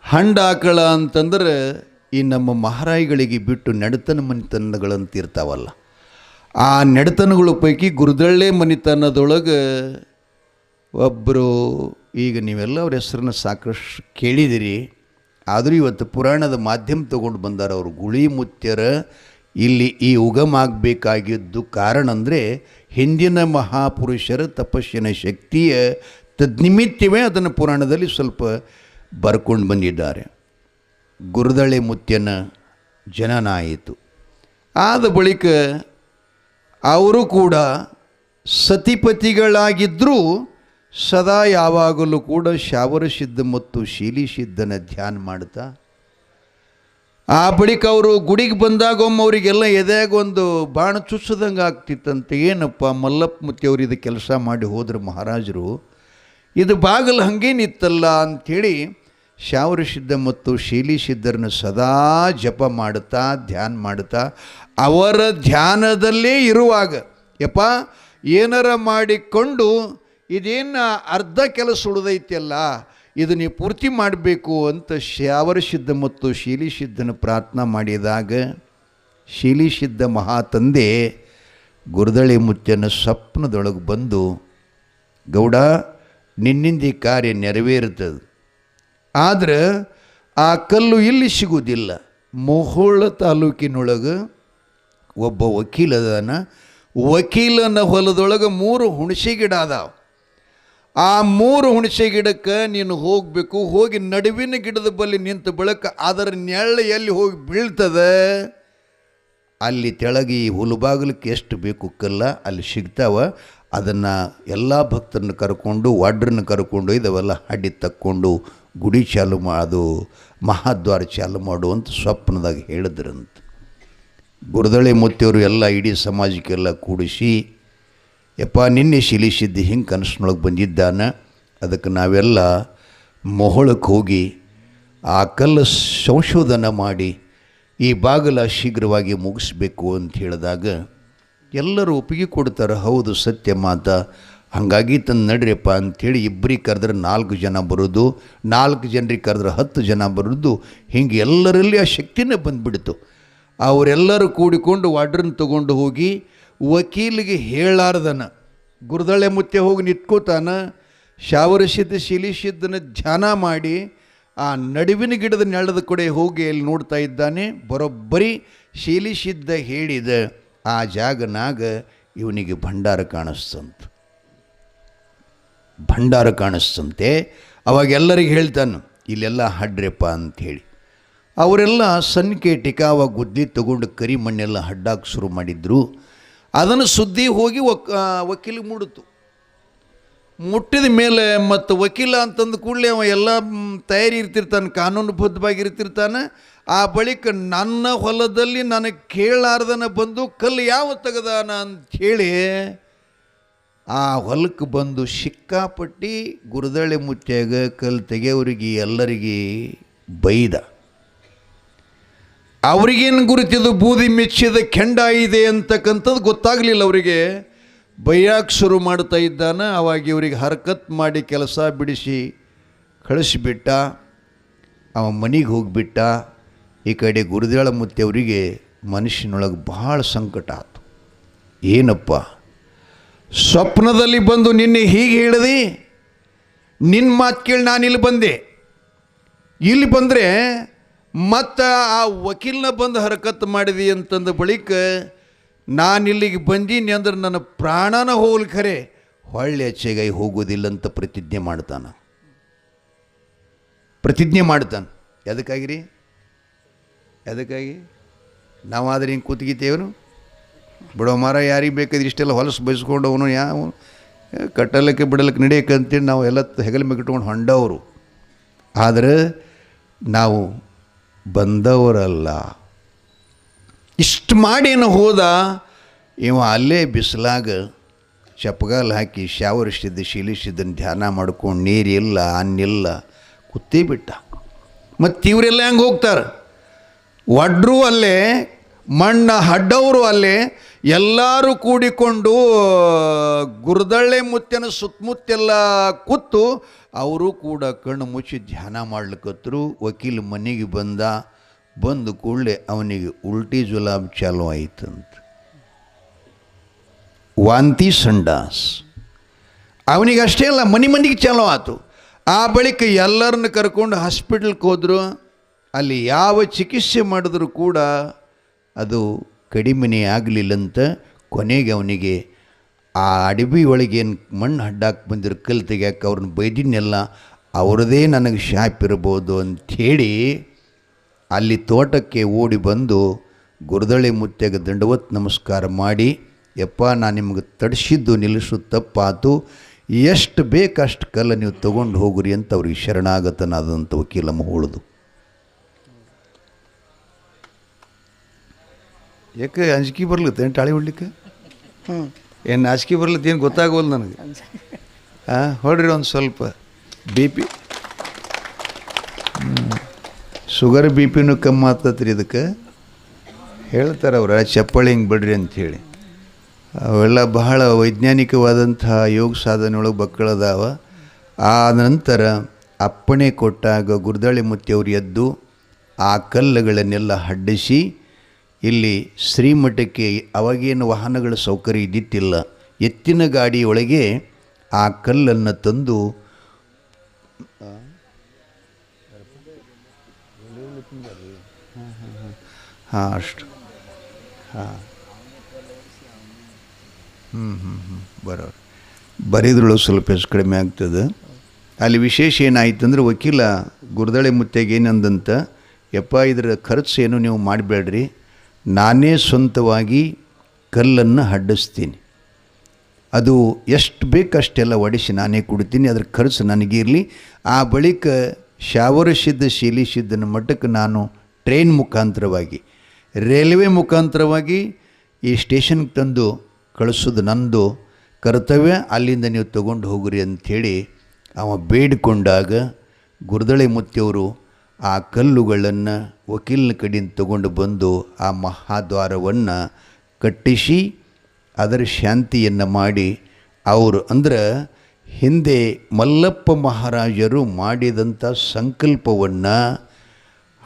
ಹಂಡಾಕಳ ಅಂತಂದ್ರೆ ಈ ನಮ್ಮ ಮಹಾರಾಯಿಗಳಿಗೆ ಬಿಟ್ಟು ನೆಡತನ ಮನೆತನಗಳಂತ ಇರ್ತಾವಲ್ಲ, ಆ ನೆಡತನಗಳ ಪೈಕಿ ಗುರುದಳ್ಳೆ ಮನೆತನದೊಳಗೆ ಒಬ್ಬರು, ಈಗ ನೀವೆಲ್ಲ ಅವ್ರ ಹೆಸರನ್ನು ಸಾಕಷ್ಟು ಕೇಳಿದಿರಿ, ಆದರೂ ಇವತ್ತು ಪುರಾಣದ ಮಾಧ್ಯಮ ತಗೊಂಡು ಬಂದಾರ. ಅವರು ಗುಳಿ ಮುತ್ಯರ ಇಲ್ಲಿ ಈ ಉಗಮ ಆಗಬೇಕಾಗಿದ್ದು ಕಾರಣ ಅಂದರೆ ಹಿಂದಿನ ಮಹಾಪುರುಷರ ತಪಸ್ಸಿನ ಶಕ್ತಿಯ ತದ್ನಿಮಿತ್ತವೇ ಅದನ್ನು ಪುರಾಣದಲ್ಲಿ ಸ್ವಲ್ಪ ಬರ್ಕೊಂಡು ಬಂದಿದ್ದಾರೆ. ಗುರುದಳೆ ಮುತ್ಯನ ಜನನ ಆಯಿತು. ಆದ ಬಳಿಕ ಅವರು ಕೂಡ ಸತಿಪತಿಗಳಾಗಿದ್ದರೂ ಸದಾ ಯಾವಾಗಲೂ ಕೂಡ ಶಾವರ ಸಿದ್ಧ ಮತ್ತು ಶೀಲಿ ಸಿದ್ಧನ ಧ್ಯಾನ ಮಾಡ್ತಾ, ಆ ಬಳಿಕ ಅವರು ಗುಡಿಗೆ ಬಂದಾಗ ಒಮ್ಮೆ ಅವರಿಗೆಲ್ಲ ಎದೆಯಾಗ ಒಂದು ಬಾಣ ಚುಚ್ಚದಂಗೆ ಆಗ್ತಿತ್ತಂತೆ. ಏನಪ್ಪ ಮಲ್ಲಪ್ಪ ಮುತ್ತಿಯವರು ಇದು ಕೆಲಸ ಮಾಡಿ ಹೋದ್ರೆ ಮಹಾರಾಜರು, ಇದು ಬಾಗಿಲು ಹಂಗೇನಿತ್ತಲ್ಲ ಅಂಥೇಳಿ ಶಾವರ ಸಿದ್ಧ ಮತ್ತು ಶೀಲಿ ಸಿದ್ಧರನ್ನು ಸದಾ ಜಪ ಮಾಡುತ್ತಾ ಧ್ಯಾನ ಮಾಡುತ್ತಾ, ಅವರ ಧ್ಯಾನದಲ್ಲೇ ಇರುವಾಗ ಯಪ್ಪ ಏನಾರ ಮಾಡಿಕೊಂಡು ಇದೇನು ಅರ್ಧ ಕೆಲಸ ಉಳಿದೈತಿಯಲ್ಲ ಇದು ನೀವು ಪೂರ್ತಿ ಮಾಡಬೇಕು ಅಂತ ಶಾವರ ಸಿದ್ಧ ಮತ್ತು ಶೀಲಿ ಸಿದ್ಧನ ಪ್ರಾರ್ಥನಾ ಮಾಡಿದಾಗ ಶೀಲಿ ಸಿದ್ಧ ಮಹಾತಂದೆ ಗುರುದಳೆ ಮುತ್ಯನ ಸ್ವಪ್ನದೊಳಗೆ ಬಂದು, ಗೌಡ ನಿನ್ನಿಂದ ಈ ಕಾರ್ಯ ನೆರವೇರುತ್ತದೆ, ಆದರೆ ಆ ಕಲ್ಲು ಇಲ್ಲಿ ಸಿಗುವುದಿಲ್ಲ. ಮೊಹೋಳ ತಾಲೂಕಿನೊಳಗೆ ಒಬ್ಬ ವಕೀಲದಾನ, ವಕೀಲನ ಹೊಲದೊಳಗೆ 3 ಹುಣಸೆ ಗಿಡ ಅದಾವ. ಆ 3 ಹುಣಸೆ ಗಿಡಕ್ಕೆ ನೀನು ಹೋಗಬೇಕು. ಹೋಗಿ ನಡುವಿನ ಗಿಡದ ಬಳಿ ನಿಂತ ಬಳಕ ಅದರ ನೆರಳು ಎಲ್ಲಿ ಹೋಗಿ ಬೀಳ್ತದೆ ಅಲ್ಲಿ ತೆಳಗೆ ಈ ಹುಲುಬಾಗಿಲಕ್ಕೆ ಎಷ್ಟು ಬೇಕು ಕಲ್ಲ ಅಲ್ಲಿ ಸಿಗ್ತಾವ. ಅದನ್ನು ಎಲ್ಲ ಭಕ್ತರನ್ನ ಕರ್ಕೊಂಡು ವಾಡ್ರನ್ನ ಕರ್ಕೊಂಡು ಇದವೆಲ್ಲ ಅಡ್ಡಿ ತಕ್ಕೊಂಡು ಗುಡಿ ಚಾಲು ಅದು ಮಹಾದ್ವಾರ ಚಾಲು ಮಾಡುವಂತ ಸ್ವಪ್ನದಾಗ ಹೇಳಿದ್ರಂತ. ಗುರುದಳೆ ಮುತ್ತಿಯವರು ಎಲ್ಲ ಇಡೀ ಸಮಾಜಕ್ಕೆಲ್ಲ ಕೂಡಿಸಿ, ಯಪ್ಪ ನಿನ್ನೆ ಶೀಲಿ ಸಿದ್ಧಿ ಹಿಂಗೆ ಕನಸಿನೊಳಗೆ ಬಂದಿದ್ದಾನ, ಅದಕ್ಕೆ ನಾವೆಲ್ಲ ಮೊಹಳಕ್ಕೆ ಹೋಗಿ ಆ ಕಲ್ಲು ಸಂಶೋಧನೆ ಮಾಡಿ ಈ ಬಾಗಿಲ ಶೀಘ್ರವಾಗಿ ಮುಗಿಸ್ಬೇಕು ಅಂತ ಹೇಳಿದಾಗ ಎಲ್ಲರೂ ಒಪ್ಪಿಗೆ ಕೊಡ್ತಾರೆ. ಹೌದು ಸತ್ಯ ಮಾತ, ಹಾಗಾಗಿ ತಂದು ನಡ್ರಿಯಪ್ಪ ಅಂಥೇಳಿ ಇಬ್ಬರಿಗೆ ಕರೆದ್ರೆ 4 ಜನ ಬರೋದು, 4 ಜನರಿಗೆ ಕರೆದ್ರೆ 10 ಜನ ಬರೋದು, ಹಿಂಗೆ ಎಲ್ಲರಲ್ಲಿ ಆ ಶಕ್ತಿನೇ ಬಂದುಬಿಡ್ತು. ಅವರೆಲ್ಲರೂ ಕೂಡಿಕೊಂಡು ವಾಡ್ರನ್ನ ತಗೊಂಡು ಹೋಗಿ ವಕೀಲಿಗೆ ಹೇಳಾರ್ದನ ಗುರುದಳೆ ಮುತ್ತೆ ಹೋಗಿ ನಿಂತ್ಕೋತಾನ. ಶಾವರಸಿದ್ಧ ಶಿಲಿಸಿದ್ದನ ಧ್ಯಾನ ಮಾಡಿ ಆ ನಡುವಿನ ಗಿಡದ ನೆಲದ ಕಡೆ ಹೋಗಿ ಅಲ್ಲಿ ನೋಡ್ತಾ ಇದ್ದಾನೆ. ಬರೋಬ್ಬರಿ ಶೀಲಿಸಿದ್ದ ಹೇಳಿದ ಆ ಜಾಗನಾಗ ಇವನಿಗೆ ಭಂಡಾರ ಕಾಣಿಸ್ತಂತೆ. ಅವಾಗ ಎಲ್ಲರಿಗೆ ಹೇಳ್ತಾನೆ, ಇಲ್ಲೆಲ್ಲ ಹಡ್ರಪ್ಪ ಅಂಥೇಳಿ. ಅವರೆಲ್ಲ ಸನ್ಕೇಟಿಕ ಅವಾಗ ಗುದ್ದಿ ತಗೊಂಡು ಕರಿ ಮಣ್ಣೆಲ್ಲ ಹಡ್ಡಾಕ ಶುರು ಮಾಡಿದ್ರು. ಅದನ್ನು ಸುದ್ದಿ ಹೋಗಿ ವಕೀಲಿಗೆ ಮುಡಿತು. ಮುಟ್ಟಿದ ಮೇಲೆ ಮತ್ತು ವಕೀಲ ಅಂತಂದು ಕೂಡಲೇ ಅವ ಎಲ್ಲ ತಯಾರಿ ಇರ್ತಿರ್ತಾನೆ, ಕಾನೂನುಬದ್ಧವಾಗಿರ್ತಿರ್ತಾನೆ. ಆ ಬಳಿಕ ನನ್ನ ಹೊಲದಲ್ಲಿ ನನಗೆ ಕೇಳಾರ್ದನ ಬಂದು ಕಲ್ಲು ಯಾವ ತೆಗೆದಾನ ಅಂಥೇಳಿ ಆ ಹೊಲಕ್ಕೆ ಬಂದು ಸಿಕ್ಕಾಪಟ್ಟಿ ಗುರುದಳೆ ಮುತ್ಯಾಗ ಕಲ್ಲು ತೆಗೆಯವರಿಗೆ ಎಲ್ಲರಿಗೆ ಬೈದ. ಅವ್ರಿಗೇನು ಗುರುತಿದು ಬೂದಿ ಮೆಚ್ಚಿದ ಕೆಂಡ ಇದೆ ಅಂತಕ್ಕಂಥದ್ದು ಗೊತ್ತಾಗಲಿಲ್ಲ. ಅವರಿಗೆ ಬೈಯಾಕೆ ಶುರು ಮಾಡ್ತಾ ಇದ್ದಾನೆ. ಅವಾಗ ಇವರಿಗೆ ಹರ್ಕತ್ ಮಾಡಿ ಕೆಲಸ ಬಿಡಿಸಿ ಕಳಿಸಿಬಿಟ್ಟ. ಅವ ಮನೆಗೆ ಹೋಗಿಬಿಟ್ಟ. ಈ ಕಡೆ ಗುರುದೇಳ ಮುತ್ತೆಯವರಿಗೆ ಮನುಷ್ಯನೊಳಗೆ ಭಾಳ ಸಂಕಟ ಆಯಿತು. ಏನಪ್ಪ ಸ್ವಪ್ನದಲ್ಲಿ ಬಂದು ನಿನ್ನೆ ಹೀಗೆ ಹೇಳಿದಿ, ನಿನ್ನ ಮಾತು ಕೇಳಿ ನಾನು ಇಲ್ಲಿ ಬಂದೆ. ಇಲ್ಲಿ ಬಂದರೆ ಮತ್ತು ಆ ವಕೀಲನ ಬಂದು ಹರಕತ್ ಮಾಡಿದಿ ಅಂತಂದ ಬಳಿಕ ನಾನಿಲ್ಲಿಗೆ ಬಂದೀನಿ ಅಂದ್ರೆ ನನ್ನ ಪ್ರಾಣನ ಹೋಗ್ಲಿ ಖರೆ ಹೊಳ್ಳೆ ಹೆಚ್ಚೆಗೈ ಹೋಗೋದಿಲ್ಲ ಅಂತ ಪ್ರತಿಜ್ಞೆ ಮಾಡ್ತಾನೆ. ಎದಕ್ಕಾಗಿರಿ? ನಾವಾದ್ರೆ ಹಿಂಗೆ ಕೂತ್ಗಿತ್ತೇವನು ಬಿಡೋ ಮಾರ, ಯಾರಿಗೆ ಬೇಕಾದ್ರೆ ಇಷ್ಟೆಲ್ಲ ಹೊಲಸು ಬಯಸ್ಕೊಂಡು ಅವನು ಯಾವ ಕಟ್ಟಲಕ್ಕೆ ಬಿಡಲಕ್ಕೆ ನಡೆಯಕ್ಕೆ ಅಂತೇಳಿ ನಾವು ಎಲ್ಲ ಹೆಗಲ ಮೇಗಿಟ್ಕೊಂಡು ಹೊಂಡವರು. ಆದರೆ ನಾವು ಬಂದವರಲ್ಲ. ಇಷ್ಟು ಮಾಡೇನು ಹೋದ ಇವ ಅಲ್ಲೇ ಬಿಸಿಲಾಗ ಚಪ್ಪಗಾಲು ಹಾಕಿ ಶಾವರಿಸಿದ್ದ ಶೀಲಿಸಿದ್ದನ್ನು ಧ್ಯಾನ ಮಾಡ್ಕೊಂಡು ನೀರಿಲ್ಲ ಅನ್ನಿಲ್ಲ ಕೂತೇ ಬಿಟ್ಟ. ಮತ್ತು ಇವರೆಲ್ಲ ಹೆಂಗೆ ಹೋಗ್ತಾರೆ? ಒಡ್ರು ಅಲ್ಲೇ, ಮಣ್ಣ ಹಡ್ಡವರು ಅಲ್ಲೇ, ಎಲ್ಲರೂ ಕೂಡಿಕೊಂಡು ಗುರುದಳ್ಳೆ ಮುತ್ತನ ಸುತ್ತಮುತ್ತೆಲ್ಲ ಕೂತು ಅವರು ಕೂಡ ಕಣ್ಣು ಮುಚ್ಚಿ ಧ್ಯಾನ ಮಾಡ್ಲಿಕ್ಕತ್ತರು. ವಕೀಲ ಮನೆಗೆ ಬಂದು ಕೂಡಲೇ ಅವನಿಗೆ ಉಲ್ಟಿ ಜುಲಾಬ್ ಚಾಲು ಆಯ್ತಂತ, ವಾಂತಿ ಸಂಡಾಸ್. ಅವನಿಗೆ ಅಷ್ಟೇ ಅಲ್ಲ, ಮನೆಗೆ ಚಾಲು ಆಯ್ತು. ಆ ಬಳಿಕ ಎಲ್ಲರನ್ನ ಕರ್ಕೊಂಡು ಹಾಸ್ಪಿಟ್ಲ್ಗೆ ಹೋದರು. ಅಲ್ಲಿ ಯಾವ ಚಿಕಿತ್ಸೆ ಮಾಡಿದ್ರೂ ಕೂಡ ಅದು ಕಡಿಮೆನೇ ಆಗಲಿಲ್ಲಂತ. ಕೊನೆಗೆ ಅವನಿಗೆ ಆ ಅಡವಿ ಒಳಗೇನು ಮಣ್ಣು ಹಡ್ಡಾಕಿ ಬಂದಿರೋ ಕಲ್ಲು ತೆಗ್ಯಾಕೆ ಅವ್ರನ್ನ ಬೈದಿನ್ನೆಲ್ಲ ಅವ್ರದ್ದೇ ನನಗೆ ಶಾಪ್ ಇರ್ಬೋದು ಅಂಥೇಳಿ ಅಲ್ಲಿ ತೋಟಕ್ಕೆ ಓಡಿ ಬಂದು ಗುರುದಳೆ ಮುತ್ತೆಗೆ ದಂಡವತ್ ನಮಸ್ಕಾರ ಮಾಡಿ, ಯಪ್ಪ ನಾನು ನಿಮ್ಗೆ ತಡಿಸಿದ್ದು ನಿಲ್ಲಿಸು ತಪ್ಪಾತು, ಎಷ್ಟು ಬೇಕಷ್ಟು ಕಲ್ಲ ನೀವು ತೊಗೊಂಡು ಹೋಗ್ರಿ ಅಂತ ಅವ್ರಿಗೆ ಶರಣಾಗತನಾದಂಥ ವಕೀಲಮ್ಮ ಹೋಳುದು. ಯಾಕೆ ಅಂಜಿಕೆ ಬರ್ಲತ್ತೆ ಏನು ಟಾಳಿ ಹೊಡ್ಲಿಕ್ಕೆ? ಏನು ನಾಚಿಕೆ ಬರ್ಲತ್ತೆ ಏನು ಗೊತ್ತಾಗೋಲ್ಲ ನನಗೆ. ಹೊಡ್ರಿ ಒಂದು ಸ್ವಲ್ಪ BP ಶುಗರ್ BP ಕಮ್ಮಿ ಆಗ್ತತ್ರಿ. ಇದಕ್ಕೆ ಹೇಳ್ತಾರೆ ಅವ್ರು ಚಪ್ಪಳಿ ಹಿಂಗೆ ಬಿಡ್ರಿ ಅಂಥೇಳಿ. ಅವೆಲ್ಲ ಬಹಳ ವೈಜ್ಞಾನಿಕವಾದಂತಹ ಯೋಗ ಸಾಧನೆಯೊಳಗೆ ಬಕ್ಕಳದಾವ. ಆ ನಂತರ ಅಪ್ಪಣೆ ಕೊಟ್ಟಾಗ ಗುರುದಳೆ ಮುತ್ತೆಯವರು ಎದ್ದು ಆ ಕಲ್ಲುಗಳನ್ನೆಲ್ಲ ಹಡ್ಡಿಸಿ ಇಲ್ಲಿ ಶ್ರೀಮಠಕ್ಕೆ ಅವಾಗೇನು ವಾಹನಗಳ ಸೌಕರ್ಯ ಇದ್ದಿತ್ತಿಲ್ಲ, ಎತ್ತಿನ ಗಾಡಿಯೊಳಗೆ ಆ ಕಲ್ಲನ್ನು ತಂದು ಅಷ್ಟು ಬರೀದ್ರೊಳಗೆ ಸ್ವಲ್ಪ ಹೆಚ್ಚು ಕಡಿಮೆ ಆಗ್ತದೆ. ಅಲ್ಲಿ ವಿಶೇಷ ಏನಾಯ್ತು ಅಂದ್ರೆ ವಕೀಲ ಗುರುದಳೆ ಮುತ್ತೆಗೆ ಏನಂದಂತ, ಯಪ್ಪ ಇದರ ಖರ್ಚು ಏನು ನೀವು ಮಾಡಬೇಡ್ರಿ, ನಾನೇ ಸ್ವಂತವಾಗಿ ಕಲ್ಲನ್ನು ಹಡ್ಡಿಸ್ತೀನಿ, ಅದು ಎಷ್ಟು ಬೇಕಷ್ಟೆಲ್ಲ ಒಡಿಸಿ ನಾನೇ ಕೊಡ್ತೀನಿ, ಅದ್ರ ಖರ್ಚು ನನಗಿರಲಿ. ಆ ಬಳಿಕ ಶಾವರಸಿದ್ದ ಶೀಲಿಸಿದ್ದನ ಮಟ್ಟಕ್ಕೆ ನಾನು ಟ್ರೈನ್ ಮುಖಾಂತರವಾಗಿ ರೈಲ್ವೆ ಮುಖಾಂತರವಾಗಿ ಈ ಸ್ಟೇಷನ್ಗೆ ತಂದು ಕಳಿಸೋದು ನಂದು ಕರ್ತವ್ಯ, ಅಲ್ಲಿಂದ ನೀವು ತೊಗೊಂಡು ಹೋಗ್ರಿ ಅಂಥೇಳಿ ಅವ ಬೇಡಿಕೊಂಡಾಗ ಗುರುದಳೆ ಮುತ್ತೆಯವರು ಆ ಕಲ್ಲುಗಳನ್ನು ವಕೀಲನ ಕಡೆಯಿಂದ ತಗೊಂಡು ಬಂದು ಆ ಮಹಾದ್ವಾರವನ್ನು ಕಟ್ಟಿಸಿ ಅದರ ಶಾಂತಿಯನ್ನು ಮಾಡಿ, ಅವರು ಅಂದ್ರೆ ಹಿಂದೆ ಮಲ್ಲಪ್ಪ ಮಹಾರಾಜರು ಮಾಡಿದಂಥ ಸಂಕಲ್ಪವನ್ನು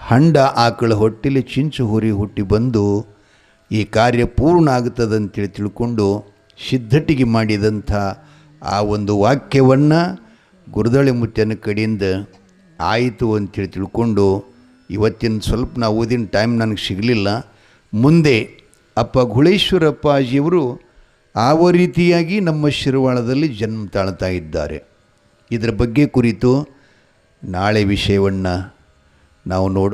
ಹಂಡ ಆಕಳ ಹೊಟ್ಟೆಲಿ ಚಿಂಚು ಹುರಿ ಹುಟ್ಟಿ ಬಂದು ಈ ಕಾರ್ಯ ಪೂರ್ಣ ಆಗ್ತದಂತೇಳಿ ತಿಳ್ಕೊಂಡು ಸಿದ್ಧಟಿಗೆ ಮಾಡಿದಂಥ ಆ ಒಂದು ವಾಕ್ಯವನ್ನು ಗುರುದಳಿ ಮುತ್ಯನ ಕಡೆಯಿಂದ ಆಯಿತು ಅಂತೇಳಿ ತಿಳ್ಕೊಂಡು ಇವತ್ತಿನ ಸ್ವಲ್ಪ ನಾವು ಓದಿನ ಟೈಮ್ ನನಗೆ ಸಿಗಲಿಲ್ಲ. ಮುಂದೆ ಅಪ್ಪ ಗುಳೇಶ್ವರಪ್ಪಾಜಿಯವರು ಯಾವ ರೀತಿಯಾಗಿ ನಮ್ಮ ಶಿರವಾಳದಲ್ಲಿ ಜನ್ಮ ತಾಳ್ತಾ ಇದ್ದಾರೆ ಇದರ ಬಗ್ಗೆ ಕುರಿತು ನಾಳೆ ವಿಷಯವನ್ನು ನಾವು ನೋಡು.